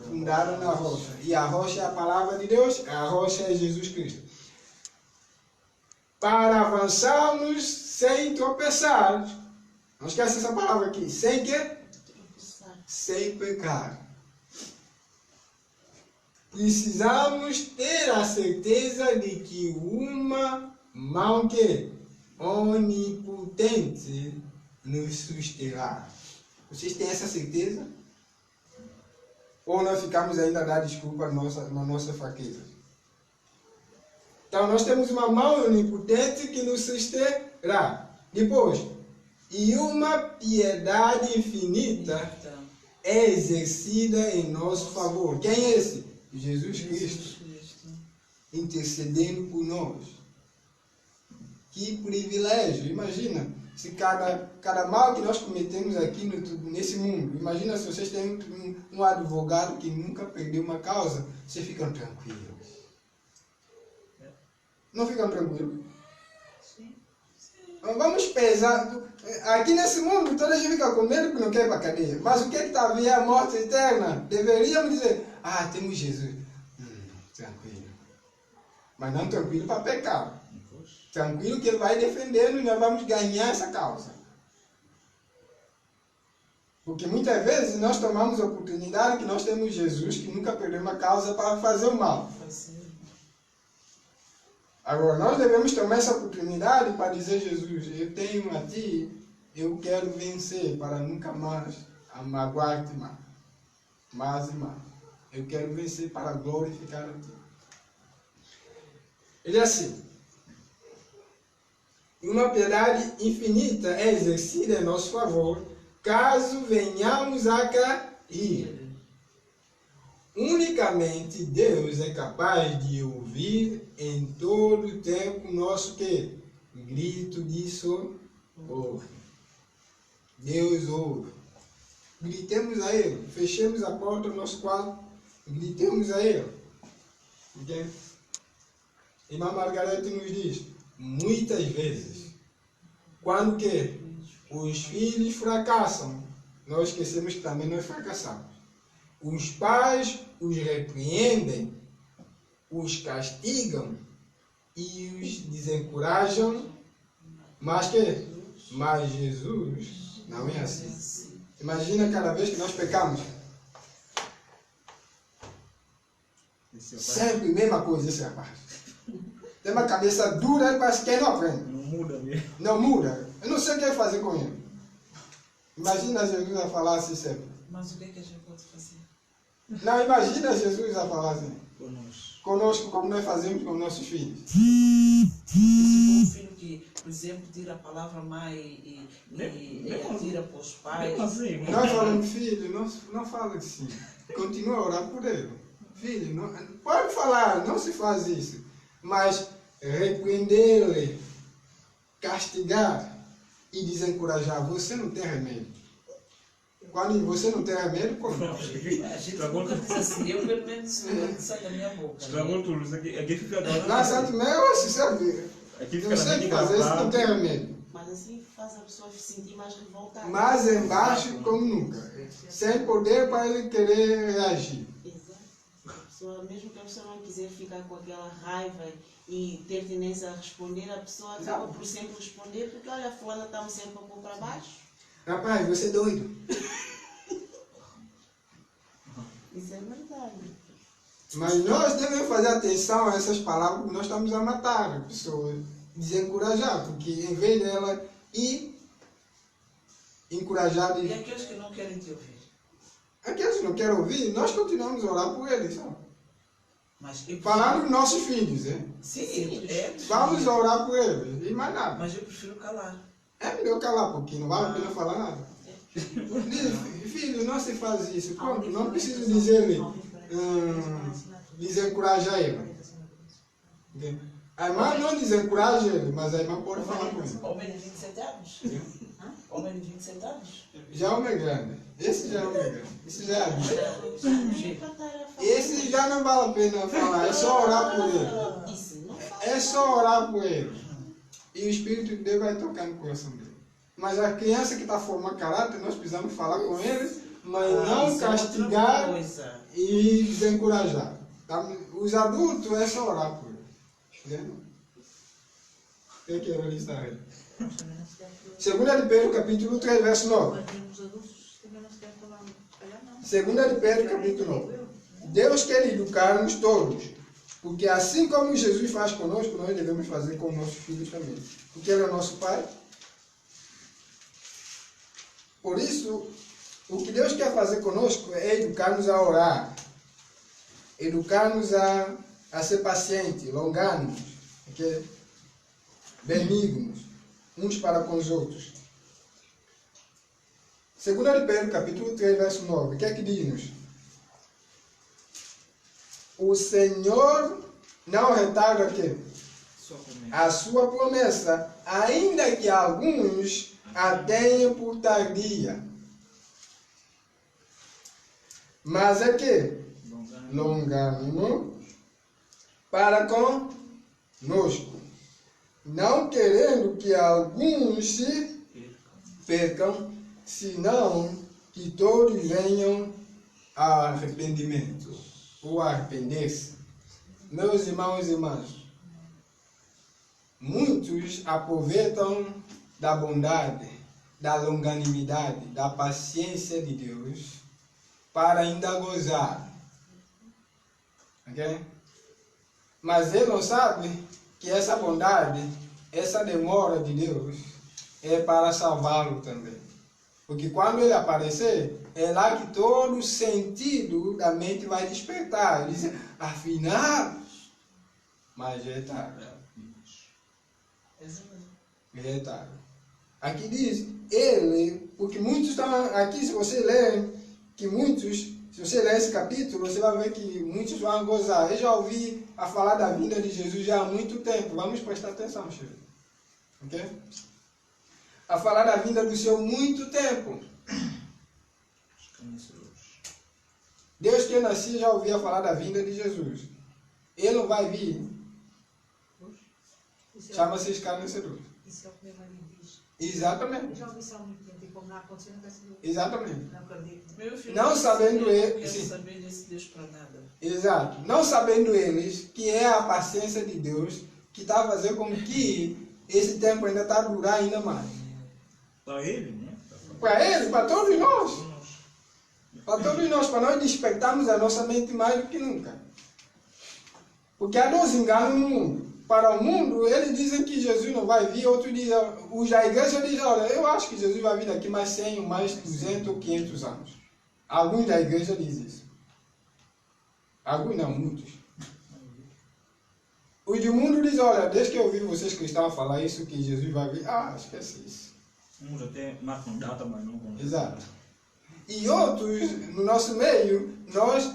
S3: fundada na rocha. E a rocha é a palavra de Deus, a rocha é Jesus Cristo. Para avançarmos sem tropeçar, não esquece essa palavra aqui, sem quê? Sem pecar. Precisamos ter a certeza de que uma mão onipotente nos susterá. Vocês têm essa certeza? Ou nós ficamos ainda a dar desculpa na nossa fraqueza? Então nós temos uma mão onipotente que nos susterá. Depois, e uma piedade infinita é exercida em nosso favor. Quem é esse? Jesus Cristo. Intercedendo por nós. Que privilégio! Imagina, se cada mal que nós cometemos aqui nesse mundo, imagina se vocês têm um advogado que nunca perdeu uma causa, vocês ficam tranquilos. Não ficam tranquilos? Sim. Vamos pesar. Aqui nesse mundo, toda a gente fica com medo que não quer ir para a cadeia. Mas o que está a ver a morte eterna? Deveríamos dizer, temos Jesus. Tranquilo. Mas não tranquilo para pecar. Tranquilo que Ele vai defendendo e nós vamos ganhar essa causa. Porque muitas vezes nós tomamos a oportunidade que nós temos Jesus, que nunca perdeu uma causa, para fazer o mal. Agora, nós devemos tomar essa oportunidade para dizer, Jesus, eu tenho a Ti, eu quero vencer para nunca mais magoar-te mais e mais. Eu quero vencer para glorificar a Ti. Ele é assim. Uma piedade infinita é exercida em nosso favor, caso venhamos a cair. Unicamente Deus é capaz de ouvir em todo o tempo nosso grito de socorro. Deus ouve. Gritemos a Ele. Fechemos a porta do nosso quarto. Gritemos a Ele. Okay? Irmã Margarete nos diz, muitas vezes, quando os filhos fracassam, nós esquecemos que também nós fracassamos. Os pais os repreendem, os castigam e os desencorajam, mas Jesus não é assim. Imagina cada vez que nós pecamos. Sempre a mesma coisa esse rapaz. Tem uma cabeça dura, mas quem não aprende?
S2: Não muda mesmo.
S3: Não muda. Eu não sei o que fazer com ele. Imagina Jesus a falar assim sempre.
S4: Mas o que a gente pode fazer?
S3: Não, imagina Jesus a falar assim.
S2: Conosco.
S3: Conosco, como nós fazemos com nossos filhos.
S4: E se for um filho que, por exemplo, tira a palavra mãe e atira para os pais,
S2: Assim,
S3: Nós falamos, filho, não fala assim. Continua a orar por ele. Filho, não, pode falar, não se faz isso. Mas repreender-lhe, castigar e desencorajar, você não tem remédio. Quando você não tem remédio, como?
S4: a gente nunca diz assim, eu pelo menos sai da minha boca.
S2: estragou tudo. Aqui fica agora.
S3: Na Santo Mel, se sabe.
S2: Aqui
S3: Não
S2: fica
S3: sei o que
S2: na
S3: fazer, isso não
S2: gravado.
S3: tem remédio.
S7: Mas assim faz a pessoa se sentir mais revoltada.
S3: Mas embaixo, como nunca. Sem poder para ele querer reagir.
S7: Exato. A pessoa, mesmo que a pessoa não quiser ficar com aquela raiva e ter tendência a responder, a pessoa acaba por sempre responder, porque olha, a fulana está-me sempre a pôr para baixo.
S3: Rapaz, você é doido.
S7: Isso é verdade.
S3: Mas nós devemos fazer atenção a essas palavras, porque nós estamos a matar a pessoa, desencorajar, porque em vez dela ir encorajar,
S4: E aqueles que não querem te ouvir.
S3: aqueles que não querem ouvir, nós continuamos a orar por eles. Sabe?
S4: Mas eu
S3: Falar dos nossos filhos, hein?
S4: Sim, é.
S3: Vamos orar por eles, e mais nada.
S4: Mas eu prefiro calar.
S3: É melhor calar, porque não vale a pena falar nada. Diz, filho, não se faz isso. Pronto, não preciso dizer-lhe, desencorajar ele. Entende? A irmã não desencoraja ele, mas a irmã pode falar com ele.
S4: Homem de 27 anos. Homem de 27 anos.
S3: Já é homem grande. Esse já é homem grande. Esse já é adulto.
S7: Isso
S3: Esse já não vale a pena falar, é só orar por ele.
S7: não faz.
S3: É só orar por ele. E o Espírito de Deus vai tocar no coração dele. Mas a criança que está formando caráter, nós precisamos falar com eles, mas não
S4: isso é outra
S3: castigar
S4: coisa.
S3: e desencorajar. Tá? Os adultos é só orar por eles. Entendeu? Tem que realizar aí. Segunda de Pedro, capítulo 3, verso 9.
S5: Os adultos também não se devem falar, não.
S3: Segunda de Pedro, capítulo 9. Deus quer educar-nos todos, porque assim como Jesus faz conosco, nós devemos fazer com nossos filhos também. Porque Ele é nosso Pai. Por isso, o que Deus quer fazer conosco é educar-nos a orar, educar-nos a ser paciente, longânimos, okay? Benignos, uns para com os outros. Segunda de Pedro, capítulo 3, verso 9. O que é que diz-nos? O Senhor não retarda o quê? A sua promessa, ainda que alguns a tenham por tardia. Mas é que? Longânimo para conosco, não querendo que alguns se percam, senão que todos venham ao arrependimento, ou arrepender-se. Meus irmãos e irmãs, muitos aproveitam da bondade, da longanimidade, da paciência de Deus para ainda gozar. Ok? Mas ele não sabe que essa bondade, essa demora de Deus é para salvá-lo também. Porque quando ele aparecer, é lá que todo o sentido da mente vai despertar. Ele diz, afinal, mas já é tarde. Já é tarde. Aqui diz, ele, porque muitos estão, aqui se você ler, que muitos, se você ler esse capítulo, você vai ver que muitos vão gozar. Eu já ouvi a falar da vinda de Jesus já há muito tempo. Vamos prestar atenção, Chico. Ok? A falar da vinda do Senhor há muito tempo. Deus que nasceu já ouvia falar da vinda de Jesus. Ele não vai vir. Chama-se escarnecedor.
S5: Isso é o que minha mãe me diz.
S3: Exatamente.
S5: Eu já ouvi isso há muito tempo e como não aconteceu, não vai ser.
S3: Exatamente.
S5: Não acredito.
S4: Meu filho,
S3: Não sabendo ele-
S4: não quero
S3: sim.
S4: saber desse Deus para nada.
S3: Exato. Não sabendo eles que é a paciência de Deus que está fazendo com que esse tempo ainda está a durar ainda mais.
S2: Para ele, né?
S3: Para ele, para todos nós. Para todos nós, para nós despertarmos a nossa mente mais do que nunca. Porque há nos enganos no mundo. Para o mundo, eles dizem que Jesus não vai vir, outros dizem, os da igreja dizem, olha, eu acho que Jesus vai vir daqui mais 100, mais 200 ou 500 anos. Alguns da igreja dizem isso. Alguns não, muitos. Os do mundo dizem, olha, desde que eu ouvi vocês cristãos falar isso, que Jesus vai vir, esquece isso.
S2: Uns até marcam data, mas não com.
S3: Exato. E outros, no nosso meio, nós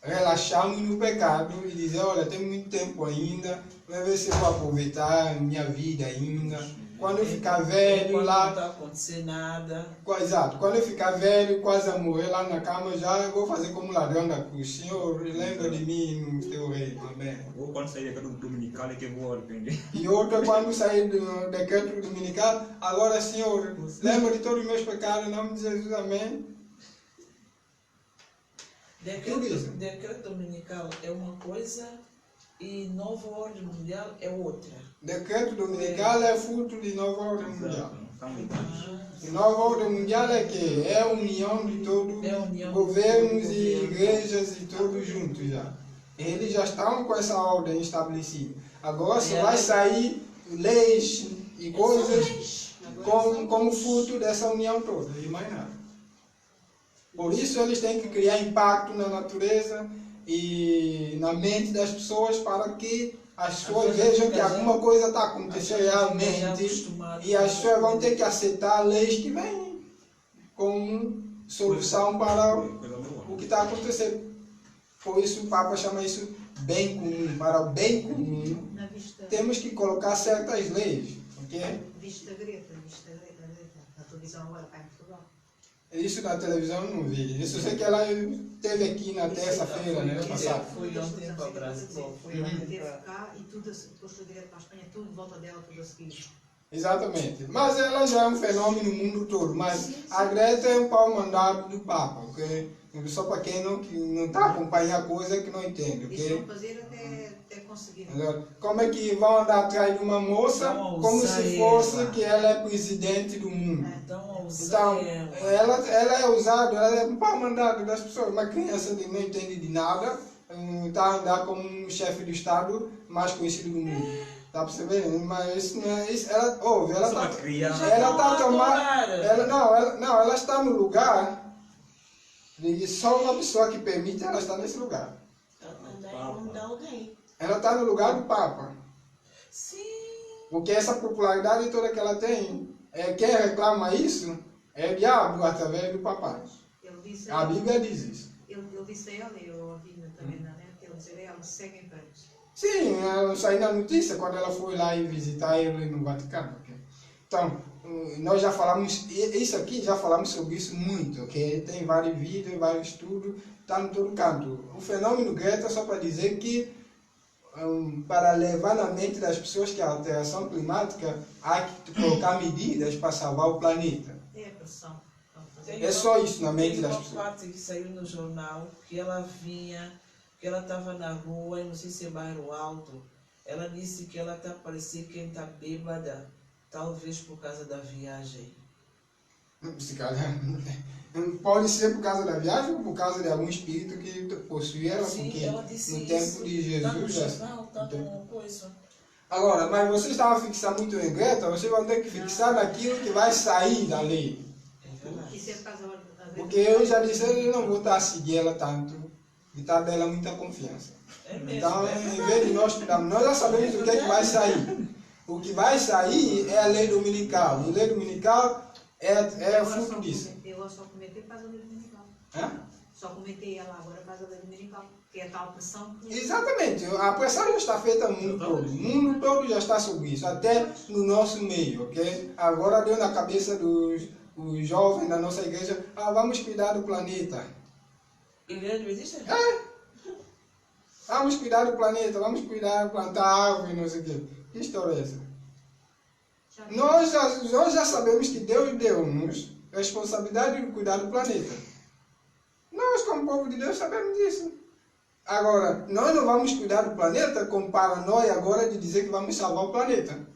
S3: relaxamos no pecado e dizemos, olha, tem muito tempo ainda, vai ver se eu vou aproveitar a minha vida ainda. Quando eu ficar velho
S4: Quando
S3: lá...
S4: não está acontecendo nada.
S3: Exato. Quando eu ficar velho, quase a morrer lá na cama, já eu vou fazer como ladrão da cruz. Senhor, lembra de mim no teu reino. Amém.
S2: Ou quando sair daquele dominical é que eu vou arrepender.
S3: E outra, quando sair do decreto dominical, agora, Senhor, lembra de todos os meus pecados, em nome de Jesus. Amém.
S4: Decreto dominical é uma coisa e nova ordem mundial é outra.
S3: Decreto dominical é fruto de nova ordem mundial. E nova ordem mundial é que é a união de todos os governos e igrejas e todos juntos já. Eles já estão com essa ordem estabelecida. Agora só vai sair leis e coisas como fruto dessa união toda, e mais nada. Por isso eles têm que criar impacto na natureza e na mente das pessoas para que as pessoas vejam que alguma coisa está acontecendo realmente e as pessoas vão ter que aceitar leis que vêm como solução para o que está acontecendo. Por isso o Papa chama isso bem comum. Para o bem comum
S5: Na vista,
S3: temos que colocar certas leis. Ok?
S5: vista Greta, na televisão agora cá em Portugal.
S3: Isso na televisão eu não vi. Isso eu sei que ela esteve aqui na terça-feira, né? Passado.
S4: Foi ontem para o Brasil. Foi ontem
S5: Teve
S4: para...
S5: cá e tudo, depois foi direto para a Espanha, tudo em volta dela, tudo a seguir.
S3: Exatamente. Mas ela já é um fenômeno no mundo todo. Mas a Greta é um pau mandado do Papa, ok? Só para quem não está acompanhando a coisa que não entende,
S5: Isso
S3: ok?
S5: vão fazer até conseguir.
S3: Como é que vão andar atrás de uma moça como se fosse que ela é presidente do mundo?
S4: Então,
S3: Então, ela é usada, ela é um pau mandado das pessoas. Uma criança que não entende de nada, está a andar como um chefe de Estado mais conhecido do mundo. Está percebendo? Mas isso não é isso. Ela está tomando. Ela está no lugar. E só uma pessoa que permite ela estar nesse lugar. Ela está no lugar do Papa.
S4: Sim.
S3: Porque essa popularidade toda que ela tem, quem reclama isso é o diabo através do Papa. A Bíblia diz isso.
S5: Ele disse a ela, e eu ouvi também na net, ele disse a ela, seguem para isso.
S3: Sim, saiu na notícia quando ela foi lá e visitar ele no Vaticano. Okay? Então, nós já falamos, isso aqui já falamos sobre isso muito, ok? Tem vários vídeos, vários estudos, está em todo canto. O fenômeno Greta é só para dizer que, para levar na mente das pessoas que a alteração climática, há que colocar medidas para salvar o planeta.
S5: É a pressão.
S3: É só isso na mente das
S4: Tem uma
S3: pessoas.
S4: parte que saiu no jornal, que ela vinha, que ela estava na rua, não sei se é bairro alto, ela disse que ela está parecendo quem está bêbada, talvez por causa da viagem.
S3: Se calhar, pode ser por causa da viagem ou por causa de algum espírito que possui ela,
S4: Sim,
S3: porque
S4: ela disse
S3: no
S4: isso.
S3: tempo de
S4: Está no
S3: Jesus...
S4: jornal, está no coisa.
S3: Agora, mas vocês estavam a fixar muito em Greta, vocês vão ter que fixar naquilo que vai sair da lei.
S4: É verdade.
S5: Isso é por causa da
S3: Porque eu já disse, eu não vou estar a seguir ela tanto, e estar dela muita confiança.
S4: É mesmo,
S3: Então,
S4: é
S3: em
S4: verdade.
S3: vez de nós estudarmos, nós já sabemos o que é que vai sair. O que vai sair é a lei dominical. E a lei dominical é fruto disso.
S5: Eu só comentei por causa da lei dominical.
S3: Hã?
S5: Só comentei ela agora por causa da lei dominical. Que é a tal pressão que...
S3: Exatamente. A pressão já está feita no mundo todo. O mundo todo já está sobre isso, até no nosso meio, ok? Agora deu na cabeça dos jovens da nossa igreja, vamos cuidar do planeta.
S4: Igreja Adventista?
S3: Vamos cuidar do planeta, vamos cuidar, plantar árvore, não sei o quê. Que história é essa? Nós já sabemos que Deus deu-nos a responsabilidade de cuidar do planeta. Nós, como povo de Deus, sabemos disso. Agora, nós não vamos cuidar do planeta com paranoia agora de dizer que vamos salvar o planeta.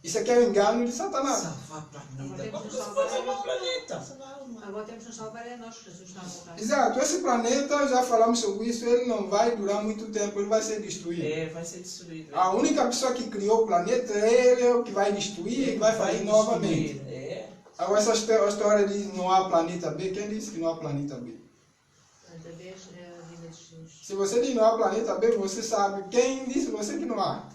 S3: Isso aqui é um engano de Satanás.
S4: Salvar o planeta.
S5: Agora
S4: Como
S5: temos
S4: se
S5: que
S4: fosse
S5: salvar
S4: salvar o planeta?
S5: Agora temos que nos salvar é nós, Jesus está a voltar.
S3: Exato, esse planeta, já falamos sobre isso, ele não vai durar muito tempo, ele vai ser destruído.
S4: É, vai ser destruído.
S3: A única pessoa que criou o planeta, ele é o que vai destruir e vai fazer novamente.
S4: É.
S3: Agora essa história diz que não há planeta B, quem disse que não há planeta B?
S5: Outra vez, a vida Jesus.
S3: Se você diz não há planeta B, você sabe. Quem disse você que não há?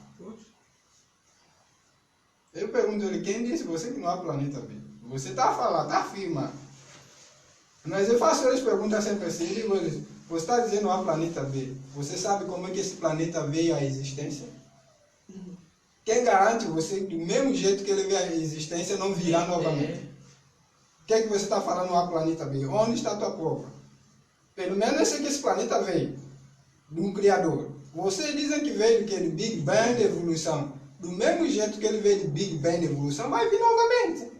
S3: Eu pergunto a ele, quem disse você que não há planeta B? Você está a falar, está a afirmar. Mas eu faço eles perguntas sempre assim, eu digo a eles, você está dizendo não há planeta B. Você sabe como é que esse planeta veio à existência? Quem garante você que do mesmo jeito que ele veio à existência não virá novamente? O que é que você está falando não há planeta B? Onde está a tua prova? Pelo menos eu sei que esse planeta veio de um Criador. Vocês dizem que veio do Big Bang de evolução. Do mesmo jeito que ele veio do Big Bang de evolução, vai vir novamente.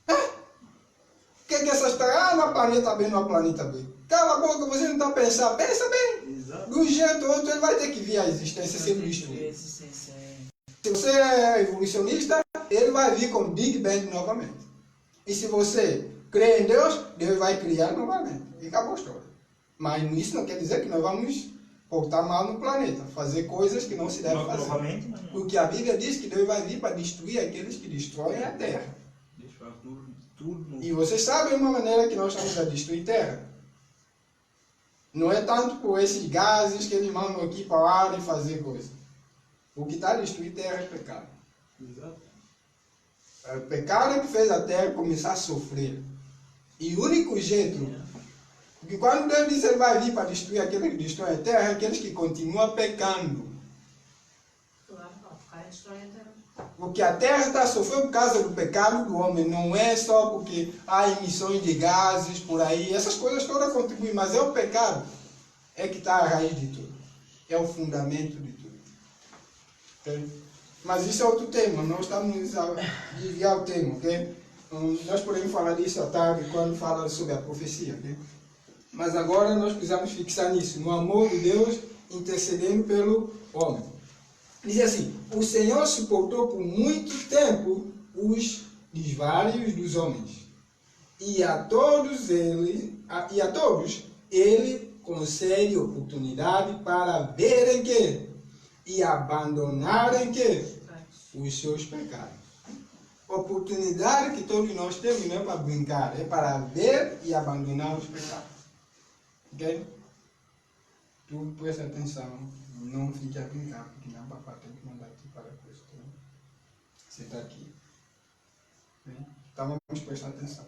S3: O que é que essa história? No planeta B, no planeta B. Cala a boca, você não está pensando. Pensa bem.
S2: Exato.
S3: Do jeito ou outro, ele vai ter que vir à existência sendo destruído. Se você é evolucionista, ele vai vir com Big Bang novamente. E se você crê em Deus, Deus vai criar novamente. E acabou a história. Mas isso não quer dizer que nós vamos portar mal no planeta, fazer coisas que não se devem fazer.
S2: Novamente, não.
S3: Porque a Bíblia diz que Deus vai vir para destruir aqueles que destroem a terra.
S2: Deixa eu tudo.
S3: E vocês sabem uma maneira que nós estamos a destruir terra. Não é tanto por esses gases que eles mandam aqui para o ar e fazer coisa. O que está a destruir terra é pecado.
S2: Exato.
S3: O pecado é que fez a terra começar a sofrer. E o único jeito, porque quando Deus diz que ele vai vir para destruir aqueles que destroem a terra, é aqueles que continuam pecando.
S5: Claro, vai destruir a terra.
S3: Porque a terra está sofrendo por causa do pecado do homem, não é só porque há emissões de gases por aí, essas coisas todas contribuem, mas é o pecado é que está a raiz de tudo, é o fundamento de tudo. Okay? Mas isso é outro tema, nós estamos a desviar o tema, ok? Nós podemos falar disso à tarde quando fala sobre a profecia, ok? Mas agora nós precisamos fixar nisso, no amor de Deus intercedendo pelo homem. Diz assim, o Senhor suportou por muito tempo os desvarios dos homens. E a todos ele concede oportunidade para verem que e abandonarem que os seus pecados. Oportunidade que todos nós temos não é para brincar, é para ver e abandonar os pecados. Ok? Tu presta atenção, não fique a brincar, porque na papá tem que mandar aqui para a coisa. Você está aqui. Okay? Então vamos prestar atenção.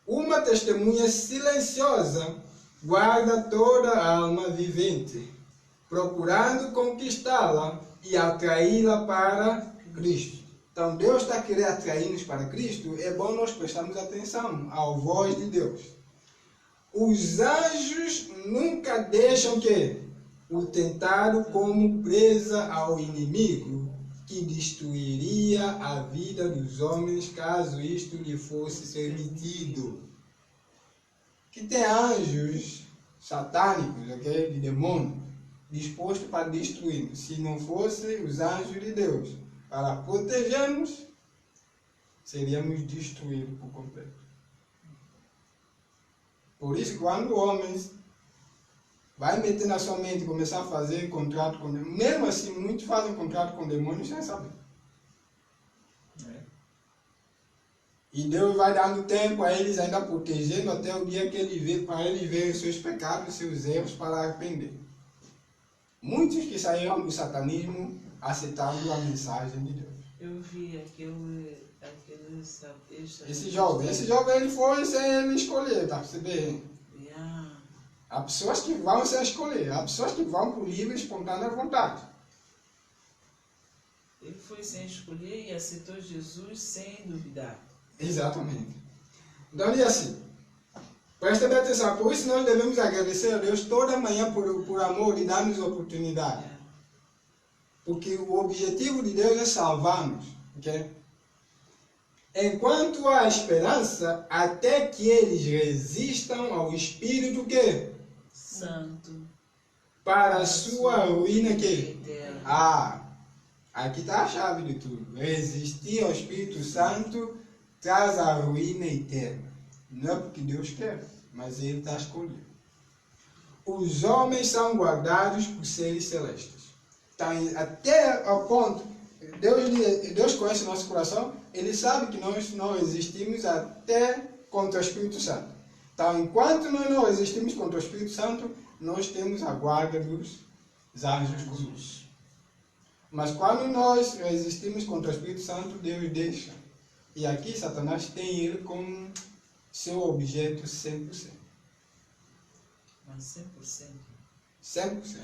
S3: Uma testemunha silenciosa guarda toda a alma vivente, procurando conquistá-la e atraí-la para Cristo. Então Deus está querendo atrair-nos para Cristo, é bom nós prestarmos atenção à voz de Deus. Os anjos nunca deixam que o tentado como presa ao inimigo, que destruiria a vida dos homens caso isto lhe fosse permitido. Que tem anjos satânicos, okay, de demônio, dispostos para destruir. Se não fossem os anjos de Deus para protegermos, seríamos destruídos por completo. Por isso, quando o homem vai meter na sua mente e começar a fazer contrato com demônios, mesmo assim, muitos fazem contrato com demônios sem saber. E Deus vai dando tempo a eles ainda protegendo até o dia que ele vê, para eles verem seus pecados, seus erros, para arrepender. Muitos que saíram do satanismo aceitaram a mensagem de Deus.
S4: Eu vi aquele
S3: Esse jovem ele foi sem ele escolher, tá percebendo?
S4: Yeah.
S3: Há pessoas que vão sem escolher, há pessoas que vão por livre e espontânea vontade.
S4: Ele foi sem escolher e aceitou Jesus sem duvidar.
S3: Exatamente. Então diz assim, presta bem atenção, por isso nós devemos agradecer a Deus toda manhã por amor e dar-nos oportunidade. Porque o objetivo de Deus é salvar-nos. Okay? Enquanto há esperança, até que eles resistam ao Espírito que
S4: Santo.
S3: para a sua ruína que
S4: Eterna.
S3: aqui está a chave de tudo. Resistir ao Espírito Santo traz a ruína eterna. Não é porque Deus quer, mas Ele está escolhido. Os homens são guardados por seres celestes. Então, até ao ponto, Deus conhece o nosso coração, Ele sabe que nós não resistimos até contra o Espírito Santo. Então, enquanto nós não resistimos contra o Espírito Santo, nós temos a guarda dos anjos conosco. Mas quando nós resistimos contra o Espírito Santo, Deus deixa. E aqui Satanás tem ele como seu objeto 100%.
S4: Mas 100%.
S3: 100%.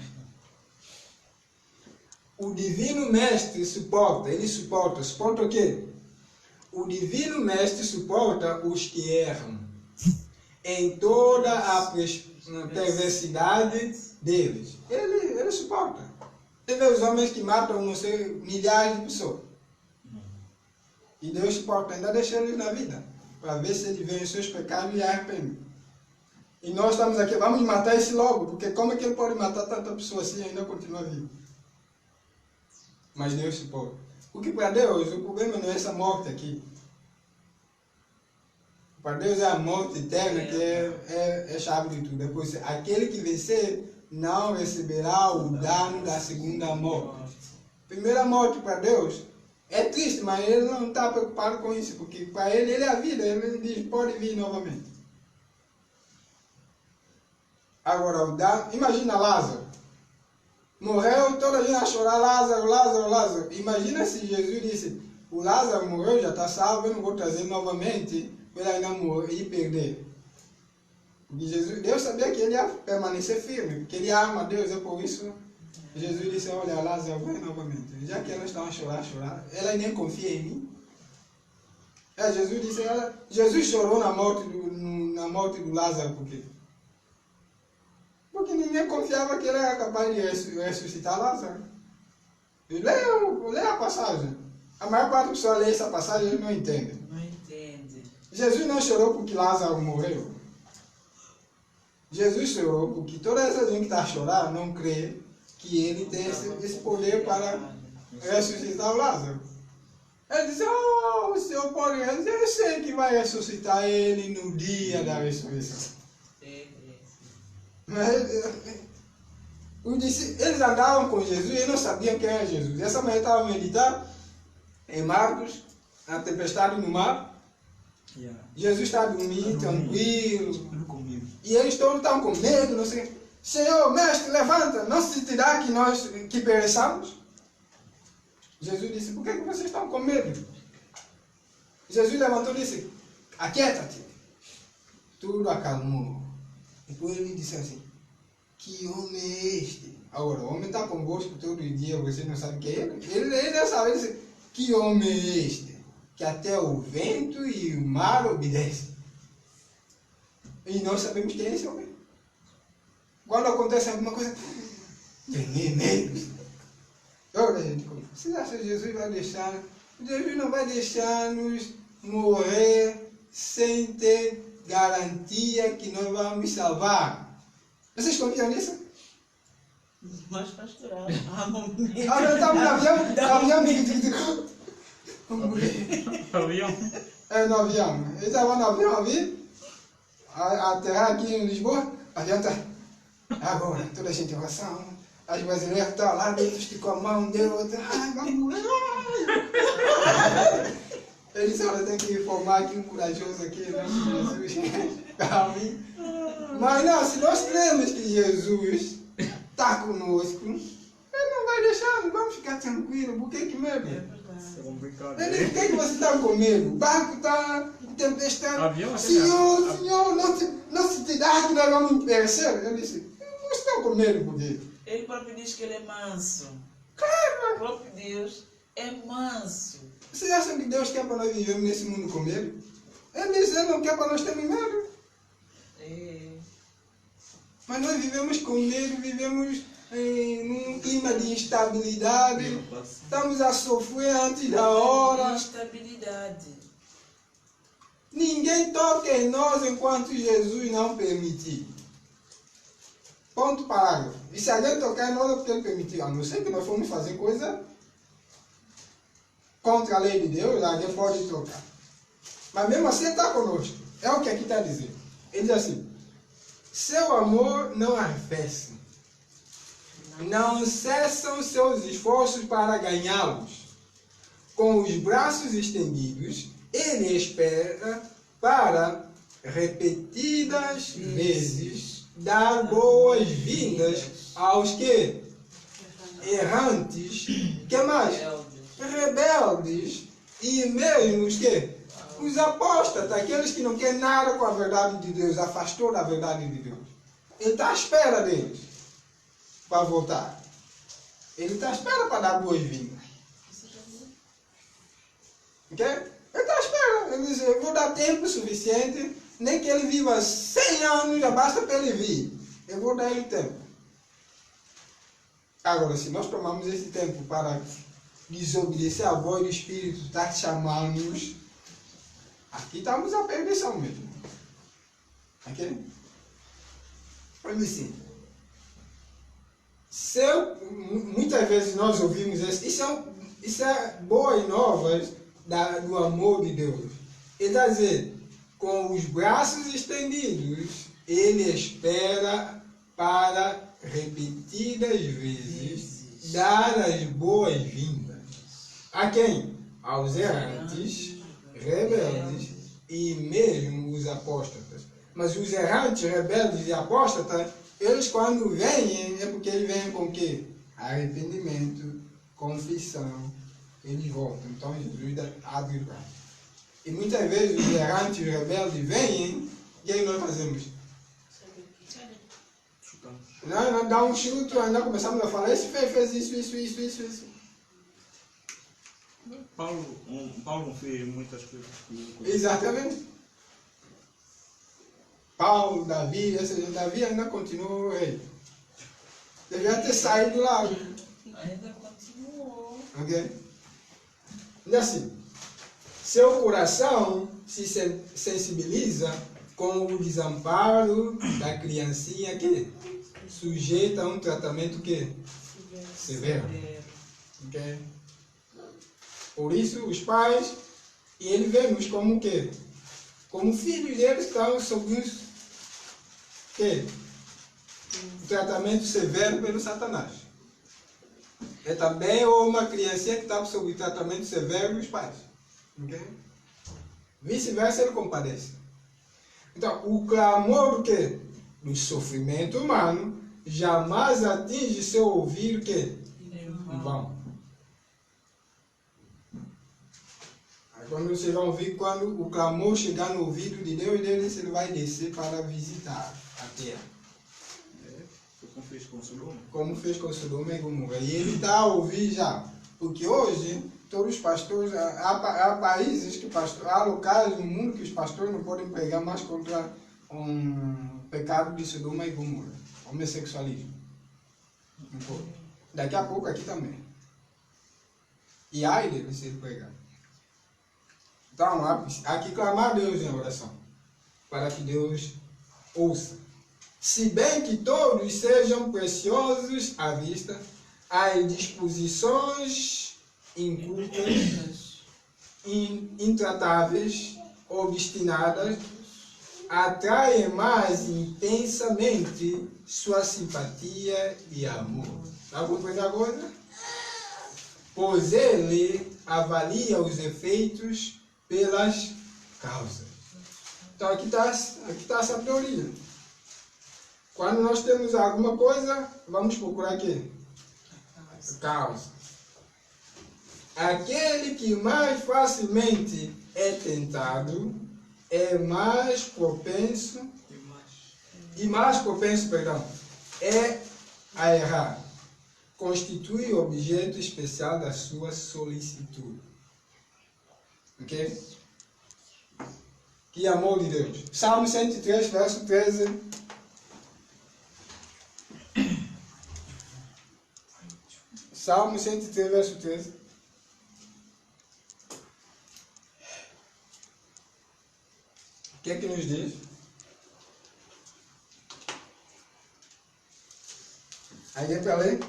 S3: O Divino Mestre suporta, ele suporta o quê? O Divino Mestre suporta os que erram em toda a perversidade deles. Ele suporta. Você vê os homens que matam, não sei, milhares de pessoas. E Deus suporta, ainda deixa eles na vida, para ver se ele vê os seus pecados e arrepende. E nós estamos aqui, vamos matar esse logo, porque como é que ele pode matar tanta pessoa assim e ainda continua vivo? Mas Deus suporta. Porque para Deus, o problema não é essa morte aqui. Para Deus é a morte eterna que é chave de tudo. Depois, aquele que vencer não receberá o dano da segunda morte. Primeira morte para Deus é triste, mas ele não está preocupado com isso, porque para ele é a vida. Ele diz, pode vir novamente. Agora, o dano, imagina Lázaro. Morreu, toda a gente a chorar, Lázaro, Lázaro, Lázaro. Imagina se Jesus disse, o Lázaro morreu, já está salvo, eu não vou trazer novamente, para ele ainda morrer e perder. Porque Deus sabia que ele ia permanecer firme, porque ele ama Deus, é por isso Jesus disse, olha, Lázaro, vai novamente. Já que elas estão a chorar, ela nem confia em mim. Jesus disse, Jesus chorou na morte do Lázaro, por quê? Porque ninguém confiava que ele era capaz de ressuscitar Lázaro. Leia a passagem. A maior parte das pessoas lê essa passagem e não entende.
S4: Não entende.
S3: Jesus não chorou porque Lázaro morreu. Jesus chorou porque toda essa gente que está a chorar não crê que ele tem esse poder para ressuscitar o Lázaro. Ele disse, o Senhor pode ressuscitar. Eu sei que vai ressuscitar ele no dia da ressurreição. Mas eles andavam com Jesus e eles não sabiam quem era Jesus. Essa manhã estava meditando em Marcos, a tempestade no mar. Jesus está dormindo, tranquilo. E eles todos estavam com medo, não sei. Senhor, mestre, levanta, não se te dá que nós que pereçamos? Jesus disse, por que vocês estão com medo? Jesus levantou e disse, aquieta-te. Tudo acalmou. Depois ele disse assim, que homem é este? Agora, o homem está convosco todo dia, você não sabe quem é ele? Ele não sabe, ele disse, que homem é este? Que até o vento e o mar obedecem. E nós sabemos quem é esse homem. Quando acontece alguma coisa, tem medo. Olha, gente, você acha que Jesus vai deixar? Jesus não vai deixar-nos morrer sem ter garantia que nós vamos salvar. Vocês confiam nisso?
S7: Mas pastoral, amo mesmo.
S3: Eu estava no avião,
S2: Avião?
S3: É, no avião. Eu estava no avião, aterrar aqui em Lisboa, o avião está... Agora, toda a gente em oração, as brasileiras estão lá dentro, esticou a mão, deu outra, ai, vamos morrer. Ele disse, olha, tem que informar aqui um corajoso aqui, né? Jesus, calme. Mas não, se nós cremos que Jesus está conosco, Ele não vai deixar, vamos ficar tranquilos, por que medo?
S2: É complicado.
S3: Ele disse, por que você está com medo? O barco está em tempestade.
S2: Avião,
S3: Senhor, não se te dá que nós vamos perecer? Eu disse, não estou com medo por quê?
S4: Ele próprio diz que ele é manso.
S3: Claro!
S4: O próprio Deus é manso.
S3: Vocês acham que Deus quer para nós vivermos nesse mundo com medo? Ele diz, Ele não quer para nós termos medo. Mas nós vivemos com medo, vivemos num clima de instabilidade. Estamos a sofrer antes da hora.
S4: Instabilidade.
S3: Ninguém toca em nós enquanto Jesus não permitir. Ponto parágrafo. E se alguém tocar em nós é porque Ele permitiu. A não ser que nós formos fazer coisa contra a lei de Deus, alguém pode tocar. Mas mesmo assim Ele está conosco. É o que aqui está dizendo. Ele diz assim, seu amor não arrefece. Não cessam seus esforços para ganhá-los. com os braços estendidos, ele espera para repetidas vezes dar boas-vindas aos que? Errantes, que mais? Rebeldes, e mesmo os que? Os apóstatas, aqueles que não querem nada com a verdade de Deus, afastou da verdade de Deus. Ele está à espera deles para voltar. Ele está à espera para dar boas-vindas. Ok? Ele está à espera. Ele diz, eu vou dar tempo suficiente, nem que ele viva 100 anos, já basta para ele vir. Eu vou dar ele tempo. Agora, se nós tomamos esse tempo para desobedecer a voz do Espírito, está chamando-nos, aqui estamos à perdição mesmo. Ok? Olha assim. Muitas vezes nós ouvimos isso é boas novas do amor de Deus. Ele está a dizer, com os braços estendidos, ele espera para repetidas vezes dar as boas-vindas. A quem? Aos errantes, rebeldes e mesmo os apóstatas. Mas os errantes, rebeldes e apóstatas, eles quando vêm, é porque eles vêm com o quê? Arrependimento, confissão, eles voltam. Então Jesus abre o braço. E muitas vezes os errantes e os rebeldes vêm, e aí nós fazemos? Não, dá um chute, ainda começamos a falar, esse fez isso.
S2: Paulo não fez muitas coisas.
S3: Exatamente. Paulo, Davi, Davi ainda continuou rei. Devia ter saído lá.
S1: Ainda continuou.
S3: Ok? E assim, seu coração se sensibiliza com o desamparo da criancinha que sujeita a um tratamento que severo. Ok? Por isso, os pais, e ele vê-nos como o quê? Como filhos deles estão sob um tratamento severo pelo Satanás. É também uma criancinha que está sob tratamento severo dos pais. Okay? Vice-versa, ele compadece. Então, o clamor do quê? Do sofrimento humano jamais atinge seu ouvido que em vão. Quando vocês vão ouvir, quando o clamor chegar no ouvido de Deus, ele vai descer para visitar a terra.
S2: Como fez com Sodoma?
S3: Como fez com Sodoma e Gomorra. E ele está a ouvir já. Porque hoje, todos os pastores, há países que há locais no mundo que os pastores não podem pregar mais contra um pecado de Sodoma e Gomorra. Homossexualismo. Não pode. Daqui a pouco aqui também. E ai dele ser pregado. Então, há que clamar a Deus em oração, para que Deus ouça. Se bem que todos sejam preciosos à vista, as disposições incultas, intratáveis, obstinadas, atraem mais intensamente sua simpatia e amor. Está compreendendo agora? Pois ele avalia os efeitos pelas causas. Então aqui está a sabedoria. Quando nós temos alguma coisa, vamos procurar aqui a causa. Aquele que mais facilmente é tentado é mais propenso é a errar. Constitui objeto especial da sua solicitude. Ok? Que amor de Deus. Salmo 103, verso 13. Salmo 103, verso 13. O que é que nos diz? Alguém para ler?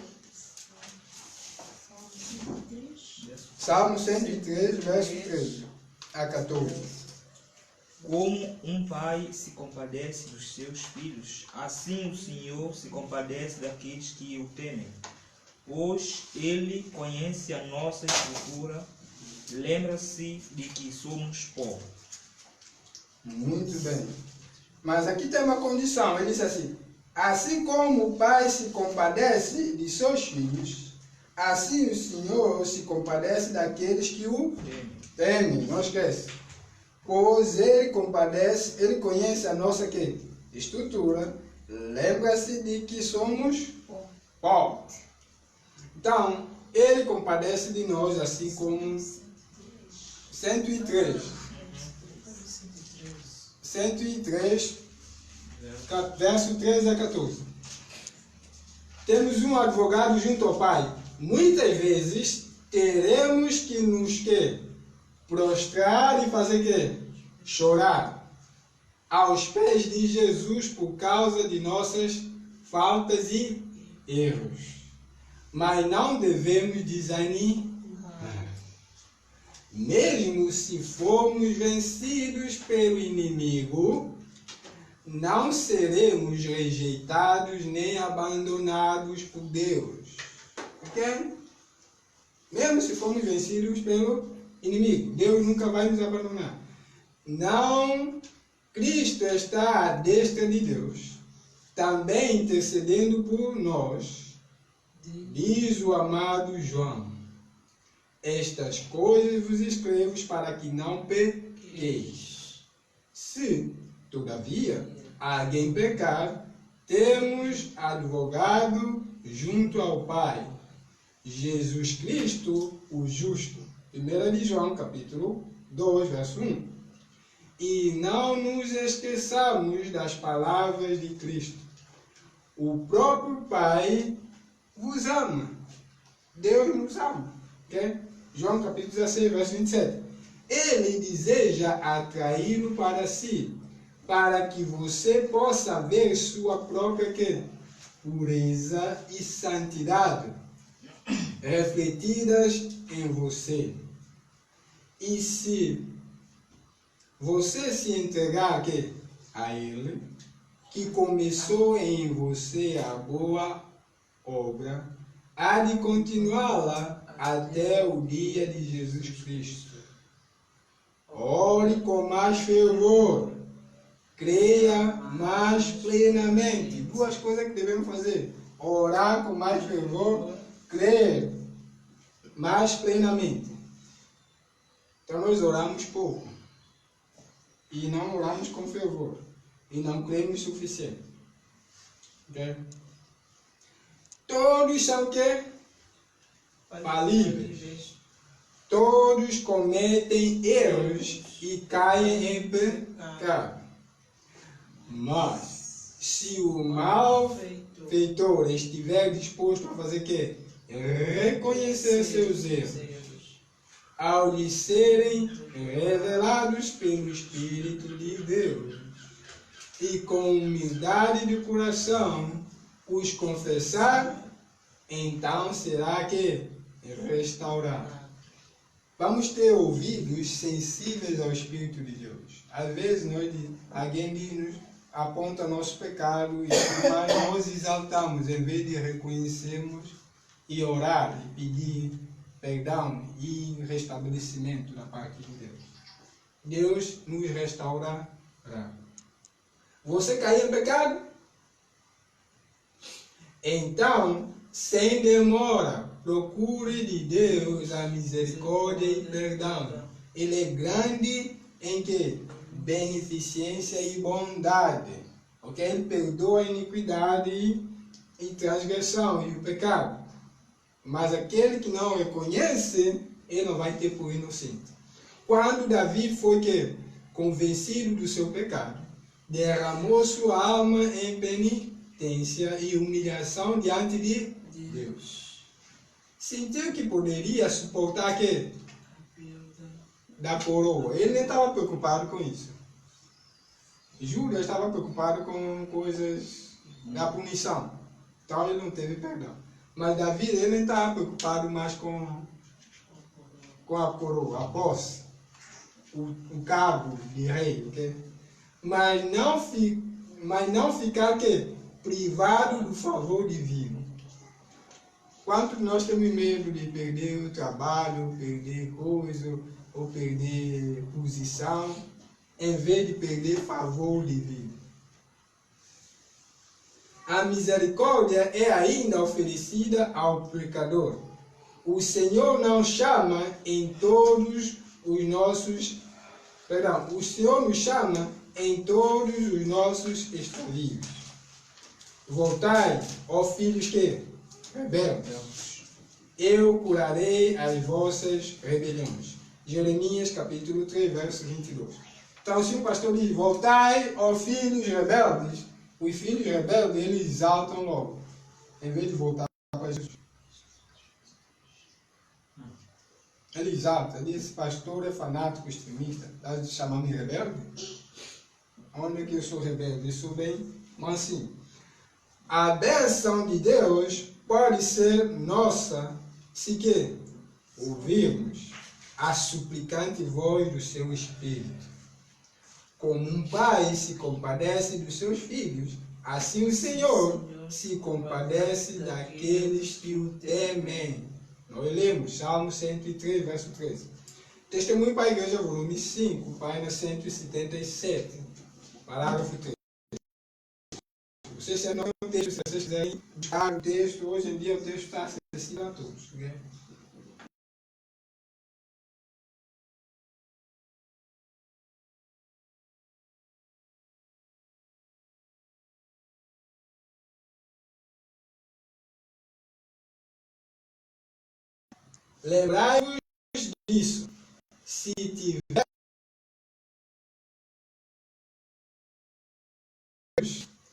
S3: Salmo 103, verso 13 a 14.
S2: Como um pai se compadece dos seus filhos, assim o Senhor se compadece daqueles que o temem. Pois Ele conhece a nossa estrutura lembra-se de que somos pó.
S3: Muito bem. Mas aqui tem uma condição. Ele disse assim como o pai se compadece de seus filhos, assim o Senhor se compadece daqueles que o temem. Não esquece. Pois ele compadece, ele conhece a nossa estrutura, lembra-se de que somos pó. Então, ele compadece de nós, assim como 103, verso 13 a 14. Temos um advogado junto ao Pai. Muitas vezes teremos que nos prostrar e fazer chorar aos pés de Jesus por causa de nossas faltas e erros. Mas não devemos desanimar. Mesmo se formos vencidos pelo inimigo, não seremos rejeitados nem abandonados por Deus. Ok? Mesmo se formos vencidos pelo inimigo, Deus nunca vai nos abandonar. Não, Cristo está à destra de Deus, também intercedendo por nós, diz o amado João. Estas coisas vos escrevo para que não pequeis. Se, todavia, alguém pecar, temos advogado junto ao Pai, Jesus Cristo, o justo. 1 de João, capítulo 2, verso 1. E não nos esqueçamos das palavras de Cristo. O próprio Pai vos ama. Deus nos ama. Okay? João capítulo 16, verso 27. Ele deseja atraí-lo para si, para que você possa ver sua própria pureza e santidade refletidas em você. E se você se entregar a Ele, que começou em você a boa obra, há de continuá-la até o dia de Jesus Cristo. Ore com mais fervor, creia mais plenamente. Duas coisas que devemos fazer: orar com mais fervor, crer mais plenamente. Então nós oramos pouco e não oramos com fervor e não cremos o suficiente. Okay? Todos são o quê? Falíveis. Todos cometem erros e caem em pecado. Mas, se o malfeitor estiver disposto a fazer o quê? Reconhecer seus erros, ao lhe serem revelados pelo Espírito de Deus, e com humildade de coração os confessar, então será restaurado. Vamos ter ouvidos sensíveis ao Espírito de Deus. Às vezes alguém nos aponta nosso pecado, mas nós exaltamos em vez de reconhecermos e orar e pedir perdão e restabelecimento da parte de Deus. Deus nos restaurará. Você caiu em pecado? Então, sem demora, procure de Deus a misericórdia e perdão. Ele é grande em beneficência e bondade. Okay? Ele perdoa a iniquidade e transgressão e o pecado. Mas aquele que não reconhece, ele não vai ter por inocente. Quando Davi foi convencido do seu pecado, derramou sua alma em penitência e humilhação diante de Deus. Sentiu que poderia suportar da coroa. Ele nem estava preocupado com isso. Judas estava preocupado com coisas da punição. Então ele não teve perdão. Mas Davi, ele nem estava preocupado mais com a coroa, a posse, o cargo de rei. Okay? Mas não ficar privado do favor divino. Quanto nós temos medo de perder o trabalho, perder coisa, ou perder posição, em vez de perder favor divino. A misericórdia é ainda oferecida ao pecador. O Senhor não chama em todos os nossos... o Senhor nos chama em todos os nossos extravios. Voltai, ó filhos que rebeldes, eu curarei as vossas rebeliões. Jeremias capítulo 3, verso 22. Então, se o pastor diz, voltai, ó filhos rebeldes, os filhos rebeldes, eles exaltam logo, em vez de voltar para Jesus. Ele exalta, ele diz, pastor é fanático, extremista, está chamando de rebelde? Onde é que eu sou rebelde? Eu sou bem mansinho. A bênção de Deus pode ser nossa se que ouvirmos a suplicante voz do seu Espírito. Como um pai se compadece dos seus filhos, assim o Senhor se compadece daqueles que o temem. Nós lemos Salmo 103, verso 13. Testemunho para a Igreja, volume 5, página 177, parágrafo 3. Vocês não têm o texto, se vocês quiserem buscar o texto, hoje em dia o texto está acessível a todos. Okay? Lembrai-vos disso, se tiver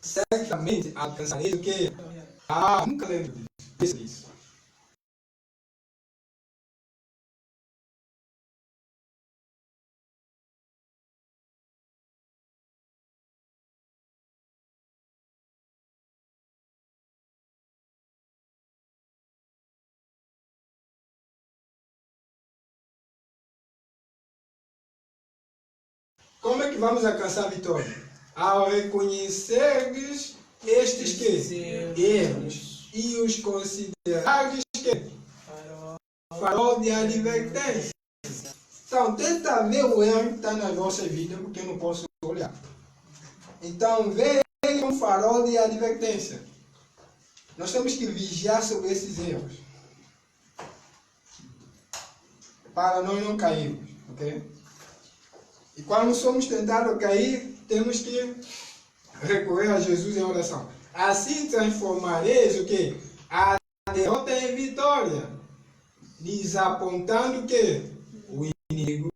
S3: certamente alcançareis o que? Nunca lembro disso. Como é que vamos alcançar a vitória? Ao reconhecerdes estes que? Erros. E os considerardes que? Farol de advertência. Então, tenta ver o erro que está na nossa vida, porque eu não posso olhar. Então, veja um farol de advertência. Nós temos que vigiar sobre esses erros. Para nós não cairmos, ok? E quando somos tentados a cair, temos que recorrer a Jesus em oração. Assim transformareis o quê? A derrota em vitória, desapontando o quê? O inimigo.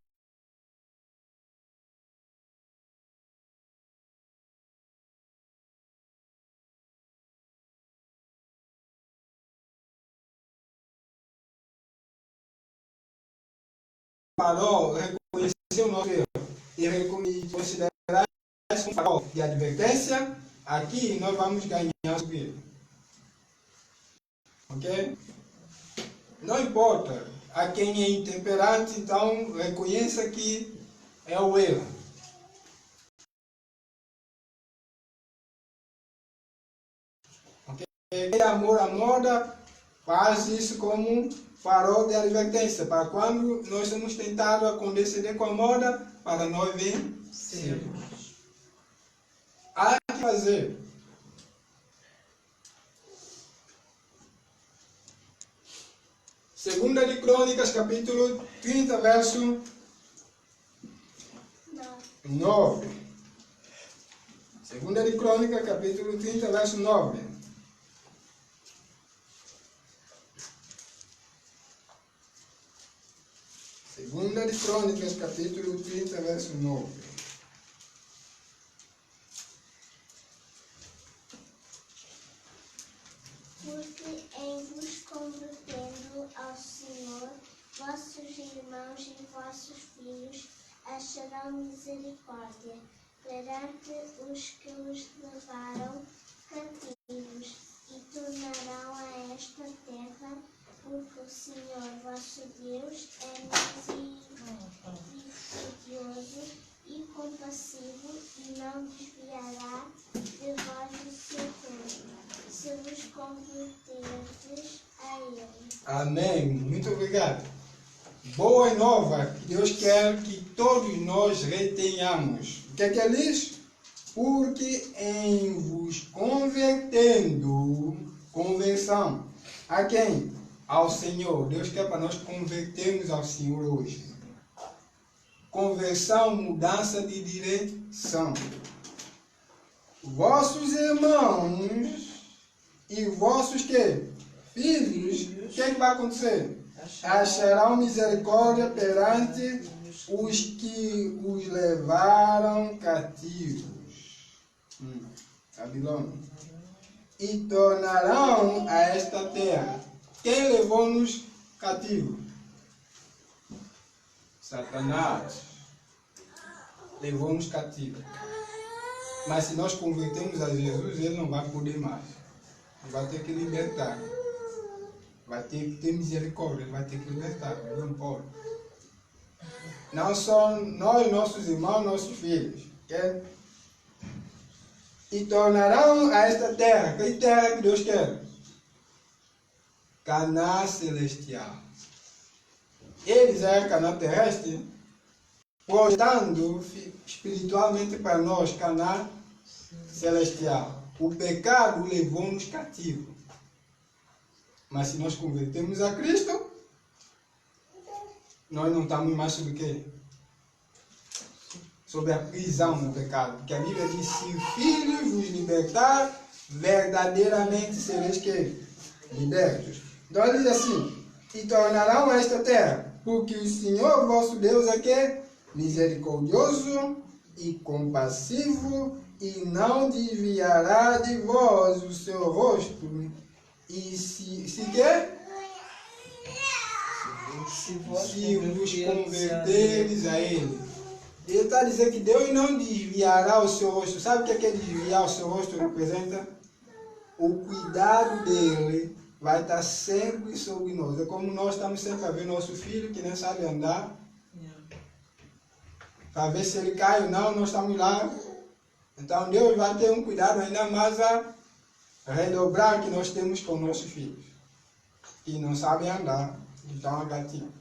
S3: Farol, reconhecer o nosso erro e considerar isso um farol de advertência, aqui nós vamos ganhar sobre ele. Ok? Não importa a quem é intemperante, então reconheça que é o erro. Ok? Amor à moda, faz isso como um farol de advertência, para quando nós somos tentados a condescender com a moda, para nós vencermos. Há que fazer. Segunda de Crônicas, capítulo 30, verso 9. Segunda de Crônicas, capítulo 30, verso 9. Segunda de Crônicas, capítulo 30, verso 9.
S6: Porque em vos convertendo ao Senhor, vossos irmãos e vossos filhos acharão misericórdia perante os que os levaram cativos e tornarão a esta terra, porque o Senhor vosso Deus é misericordioso e compassivo e não desviará de vós o seu povo, se vos converterdes converterdes a Ele.
S3: Amém. Muito obrigado. Boa nova que Deus quer que todos nós retenhamos. O que é que ele diz? Porque em vos convertendo, conversão, a quem? Ao Senhor. Deus quer para nós convertermos ao Senhor hoje. Conversão, mudança de direção. Vossos irmãos e vossos que? Filhos, o que é que vai acontecer? Acharão misericórdia perante os que os levaram cativos. Babilônia. E tornarão a esta terra. Quem levou-nos cativos? Satanás. Levou-nos cativos. Mas se nós convertemos a Jesus, ele não vai poder mais. Ele vai ter que libertar. Vai ter que ter misericórdia, ele vai ter que libertar, ele não pode. Não só nós, nossos irmãos, nossos filhos. Okay? E tornarão a esta terra. Que terra que Deus quer? Canaã celestial. Eles eram Canaã terrestre, projetando espiritualmente para nós Canaã celestial. O pecado levou-nos cativos. Mas se nós convertermos a Cristo, nós não estamos mais sobre o quê? Sobre a prisão do pecado. Porque a Bíblia diz, se o Filho vos libertar, verdadeiramente sereis que? Libertos. Então ele diz assim, e tornarão esta terra, porque o Senhor vosso Deus é que? Misericordioso e compassivo, e não desviará de vós o seu rosto. E se quer? Se vos converteres a Ele. Ele está dizendo que Deus não desviará o seu rosto. Sabe o que é desviar o seu rosto representa? O cuidado dele vai estar sempre sobre nós. É como nós estamos sempre a ver nosso filho que nem sabe andar. Para ver se ele cai ou não, nós estamos lá. Então Deus vai ter um cuidado ainda mais a redobrar que nós temos com nossos filhos. Que não sabem andar, que estão agatinhos.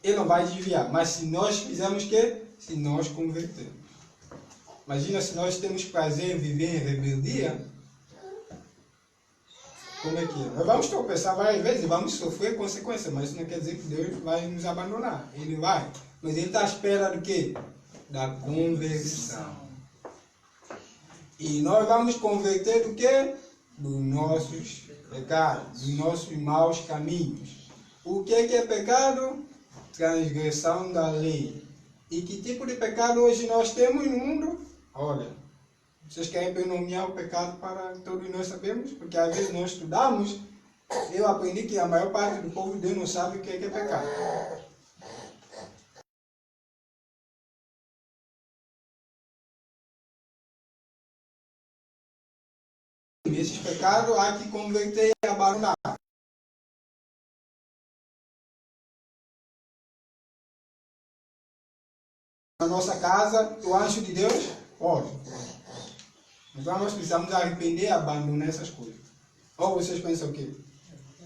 S3: Ele não vai desviar. Mas se nós fizermos o quê? Se nós convertermos. Imagina se nós temos prazer em viver em rebeldia. Como é que é? Nós vamos tropeçar várias vezes e vamos sofrer consequências. Mas isso não quer dizer que Deus vai nos abandonar. Ele vai. Mas ele está à espera do quê? Da conversão. E nós vamos converter do quê? Dos nossos pecados, dos nossos maus caminhos. O que é pecado? Transgressão da lei. E que tipo de pecado hoje nós temos no mundo? Olha, vocês querem nomear o pecado para todos nós sabemos? Porque às vezes nós estudamos, eu aprendi que a maior parte do povo de Deus não sabe o que é pecado. Esses pecados há que converter e abandonar. Na nossa casa, o anjo de Deus pode. Então nós precisamos arrepender e abandonar essas coisas. Ou vocês pensam o quê?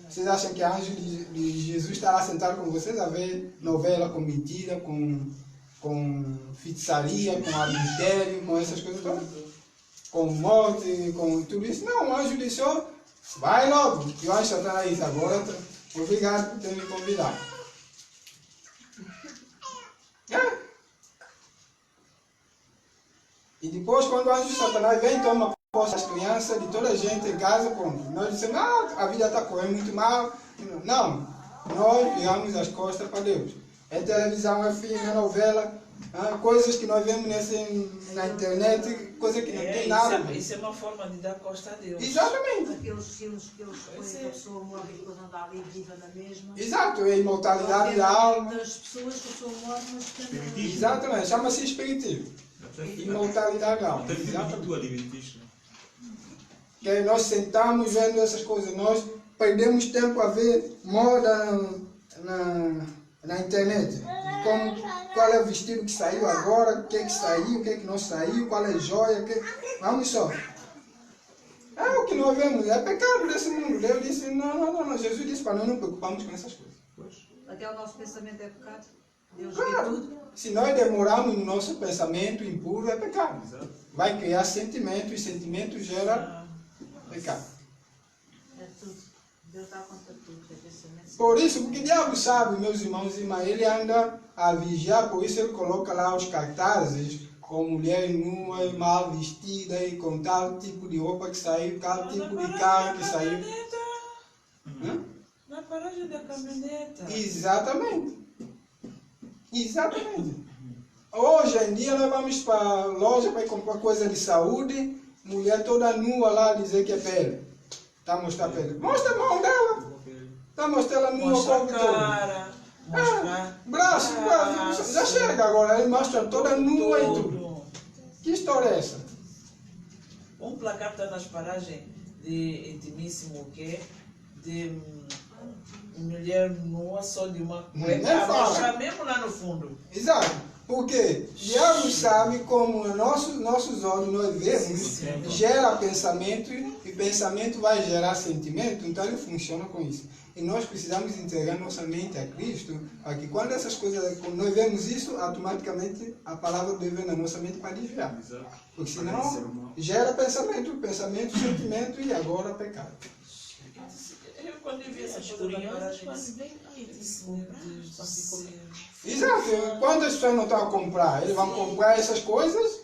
S3: Vocês acham que o anjo de Jesus estará sentado com vocês a ver novela com mentira, com feitiçaria, com adultério, com essas coisas todas? Com morte, com tudo isso? Não, o anjo disse, ó, vai logo. E o anjo está aí agora. Obrigado por ter me convidado. E depois, quando o anjo de Satanás vem, toma posse das crianças, de toda a gente em casa, pronto. Nós dizemos, a vida está correndo muito mal. Não, nós viramos as costas para Deus. É televisão, é filme, é novela, coisas que nós vemos na internet, coisas que não tem nada.
S4: Isso é uma forma de dar costa a Deus.
S3: Exatamente.
S5: Aqueles filmes que eles põem que a pessoa morre e depois anda ali viva na mesma.
S3: Exato, a imortalidade da alma.
S5: Das pessoas que a pessoa morre, mas também.
S3: Exatamente, chama-se espiritismo. Imortalidade da alma.
S2: Exatamente.
S3: Que nós sentamos vendo essas coisas, nós perdemos tempo a ver moda na internet. Qual é o vestido que saiu agora, o que é que saiu, o que é que não saiu, qual é a joia, vamos só. É o que nós vemos, é pecado desse mundo. Deus disse, não. Jesus disse para nós não preocuparmos com essas coisas.
S5: Até o nosso pensamento é pecado. Deus vê
S3: Claro,
S5: tudo.
S3: se nós demorarmos no nosso pensamento impuro, é pecado. Vai criar sentimento e sentimento gera pecado.
S5: É tudo. Deus dá conta de tudo. É pensamento.
S3: Por isso, porque o diabo sabe, meus irmãos e irmãs, ele anda a vigiar, por isso ele coloca lá os cartazes com mulher nua e mal vestida e com tal tipo de roupa que saiu, tal tipo de carro que saiu.
S4: Na paragem da caminhoneta.
S3: Exatamente. Hoje em dia nós vamos para a loja para comprar coisa de saúde, mulher toda nua lá dizer que é pele. Está a mostrar a pele. Mostra a mão dela. Está a mostrar ela nua,
S4: Mostra a
S3: corpo todo.
S4: cara. Mostra
S3: Braço, já chega agora, ele mostra toda nua e tudo. Que história é essa?
S4: Um placar está nas paragens de intimíssimo, o quê? De mulher nua só de uma
S3: Nem
S4: cueca, a
S3: fala.
S4: mostrar mesmo lá no fundo.
S3: Exato. Porque Deus sabe como nossos olhos nós vemos, gera pensamento e pensamento vai gerar sentimento, então ele funciona com isso. E nós precisamos entregar nossa mente a Cristo, para que quando essas coisas, quando nós vemos isso, automaticamente a palavra de Deus vem na nossa mente para desviar. Porque senão gera pensamento, sentimento e agora pecado.
S4: Eu quando eu vi essas coisas na paragem, eu disse, meu Deus do céu.
S3: Exato. Quando as pessoas não estão a comprar, eles vão comprar essas coisas,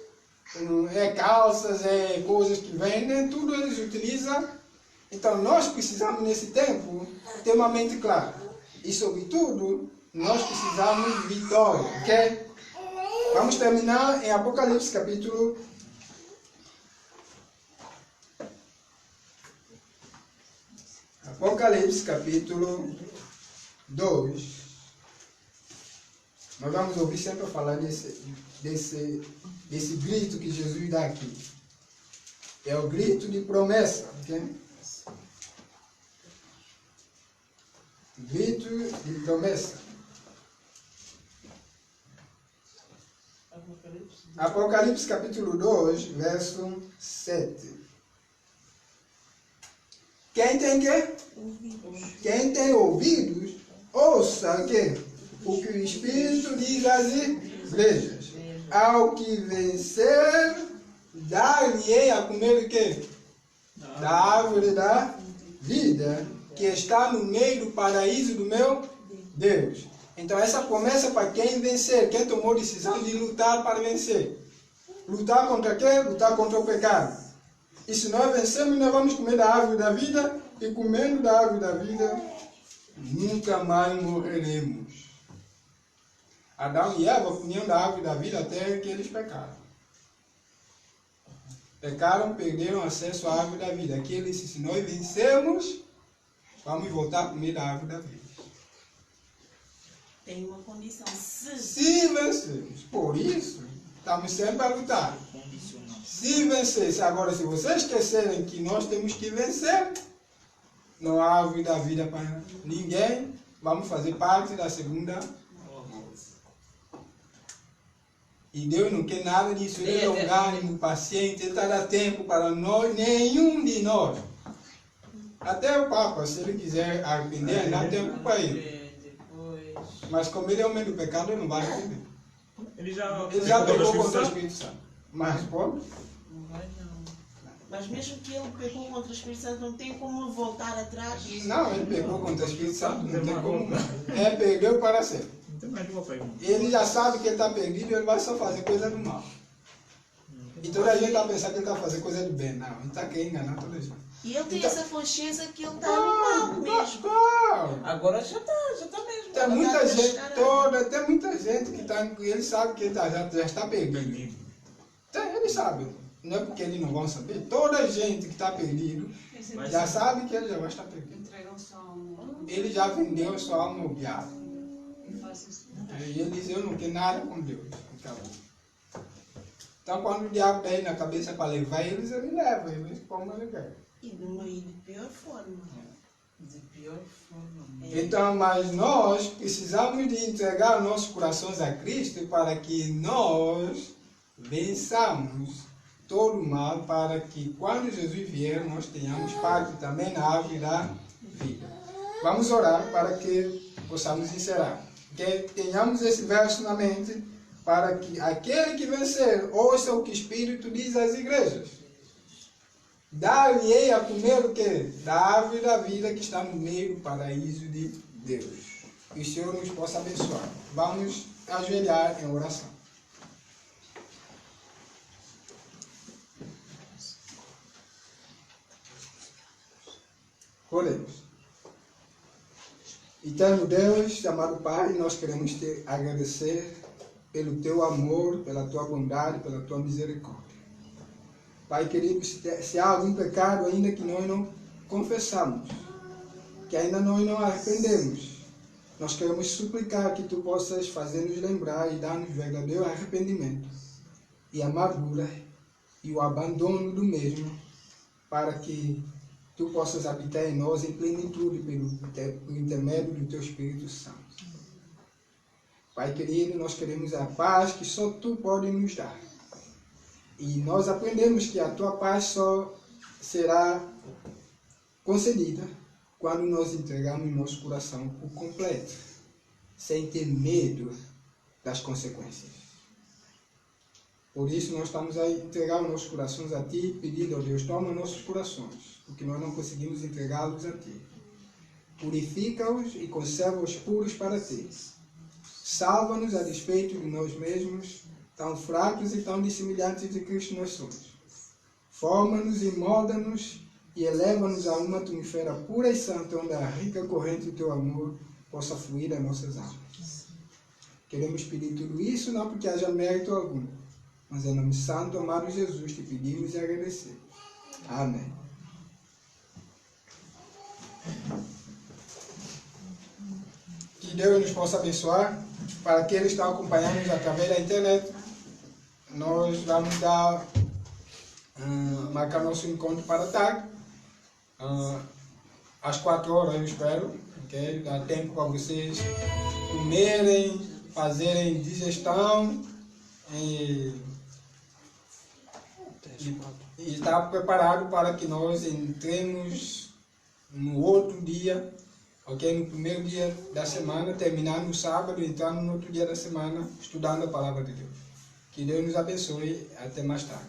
S3: é calças, é coisas que vendem, tudo eles utilizam. Então nós precisamos nesse tempo ter uma mente clara. E sobretudo, nós precisamos de vitória, ok? Vamos terminar em Apocalipse capítulo 2. Nós vamos ouvir sempre falar desse grito que Jesus dá aqui. É o grito de promessa, ok? Grito de promessa. Apocalipse capítulo 2, verso 7. Quem tem quê? Quem tem ouvidos, ouça o quê? O que o Espírito diz às igrejas. Ao que vencer, dar-lhe a comer o quê? Da árvore da vida, que está no meio do paraíso do meu Deus. Então essa promessa é para quem vencer, quem tomou decisão de lutar para vencer. Lutar contra quê? Lutar contra o pecado. E se nós vencermos, nós vamos comer da árvore da vida, e comendo da árvore da vida, nunca mais morreremos. Adão e Eva comiam da árvore da vida até que eles pecaram. Pecaram, perderam acesso à árvore da vida. Aqui ele disse, se nós vencermos, vamos voltar a comer da árvore da vida.
S7: Tem uma condição.
S3: Se vencermos. Por isso, estamos sempre a lutar. Se vencer. Agora, se vocês esquecerem que nós temos que vencer, não há árvore da vida para ninguém. Vamos fazer parte da segunda. E Deus não quer nada disso. Ele é longânimo, paciente. Ele está dando tempo para nós, nenhum de nós. Até o Papa, se ele quiser arrepender, dá tempo para ele. Mas como ele é homem do pecado, ele não vai arrepender. Ele já pegou contra o Espírito Santo. Mas pode?
S4: Não vai não.
S7: Mas mesmo que ele pecou contra o Espírito Santo, não tem como voltar atrás.
S3: Não, ele pegou contra o Espírito Santo, não tem como. Perdeu para sempre. Ele já sabe que ele está perdido, ele vai só fazer coisa do mal. E toda a gente vai pensar que ele está fazendo coisa do bem. Não, ele está querendo enganar toda a gente.
S7: E ele tem essa consciência que ele está animado mesmo.
S3: Claro.
S4: Agora já está mesmo.
S3: Tem muita gente, tem muita gente que está, ele sabe que ele já está perdido. Ele sabe. Não é porque eles não vão saber. Toda a gente que está perdido já sabe que ele já vai estar perdido.
S1: Entregam sua alma.
S3: Ele já vendeu a sua alma ao diabo. E ele diz, eu não quero nada com Deus. Acabou. Então quando o diabo dá na cabeça para levar eles, ele leva eles como ele quer.
S7: E de pior forma.
S4: De pior forma.
S3: Então, mas nós precisamos de entregar nossos corações a Cristo para que nós vençamos todo o mal, para que quando Jesus vier, nós tenhamos parte também na árvore da vida. Vamos orar para que possamos encerrar. Que tenhamos esse verso na mente, para que aquele que vencer ouça o que o Espírito diz às igrejas. Dar-lhe-ei a comer o quê? Da árvore da vida que está no meio do paraíso de Deus. Que o Senhor nos possa abençoar. Vamos ajoelhar em oração. Oremos. Eterno Deus, amado Pai, nós queremos te agradecer pelo teu amor, pela tua bondade, pela tua misericórdia. Pai querido, se há algum pecado ainda que nós não confessamos, que ainda nós não arrependemos, nós queremos suplicar que tu possas fazer-nos lembrar e dar-nos verdadeiro arrependimento e amargura e o abandono do mesmo, para que tu possas habitar em nós em plenitude pelo intermédio do teu Espírito Santo. Pai querido, nós queremos a paz que só tu pode nos dar. E nós aprendemos que a tua paz só será concedida quando nós entregamos nosso coração por completo, sem ter medo das consequências. Por isso nós estamos a entregar os nossos corações a ti, pedindo, ó Deus, toma nossos corações, porque nós não conseguimos entregá-los a ti. Purifica-os e conserva-os puros para ti. Salva-nos a despeito de nós mesmos, tão fracos e tão dissemelhantes de Cristo nós somos. Forma-nos e molda-nos e eleva-nos a uma atmosfera pura e santa, onde a rica corrente do teu amor possa fluir das nossas almas. Queremos pedir tudo isso não porque haja mérito algum, mas em nome santo, amado Jesus, te pedimos e agradecemos. Amém. Que Deus nos possa abençoar. Para aqueles que estão acompanhando através da internet, nós vamos marcar nosso encontro para a tarde, às 4 horas, eu espero. Okay? Dá tempo para vocês comerem, fazerem digestão e estar preparado para que nós entremos no outro dia, ok? No primeiro dia da semana, terminar no sábado e entrar no outro dia da semana estudando a palavra de Deus. Que Deus nos abençoe. Até mais tarde.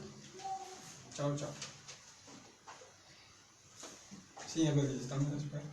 S3: Tchau, tchau. Sim, Evelise, estamos à espera.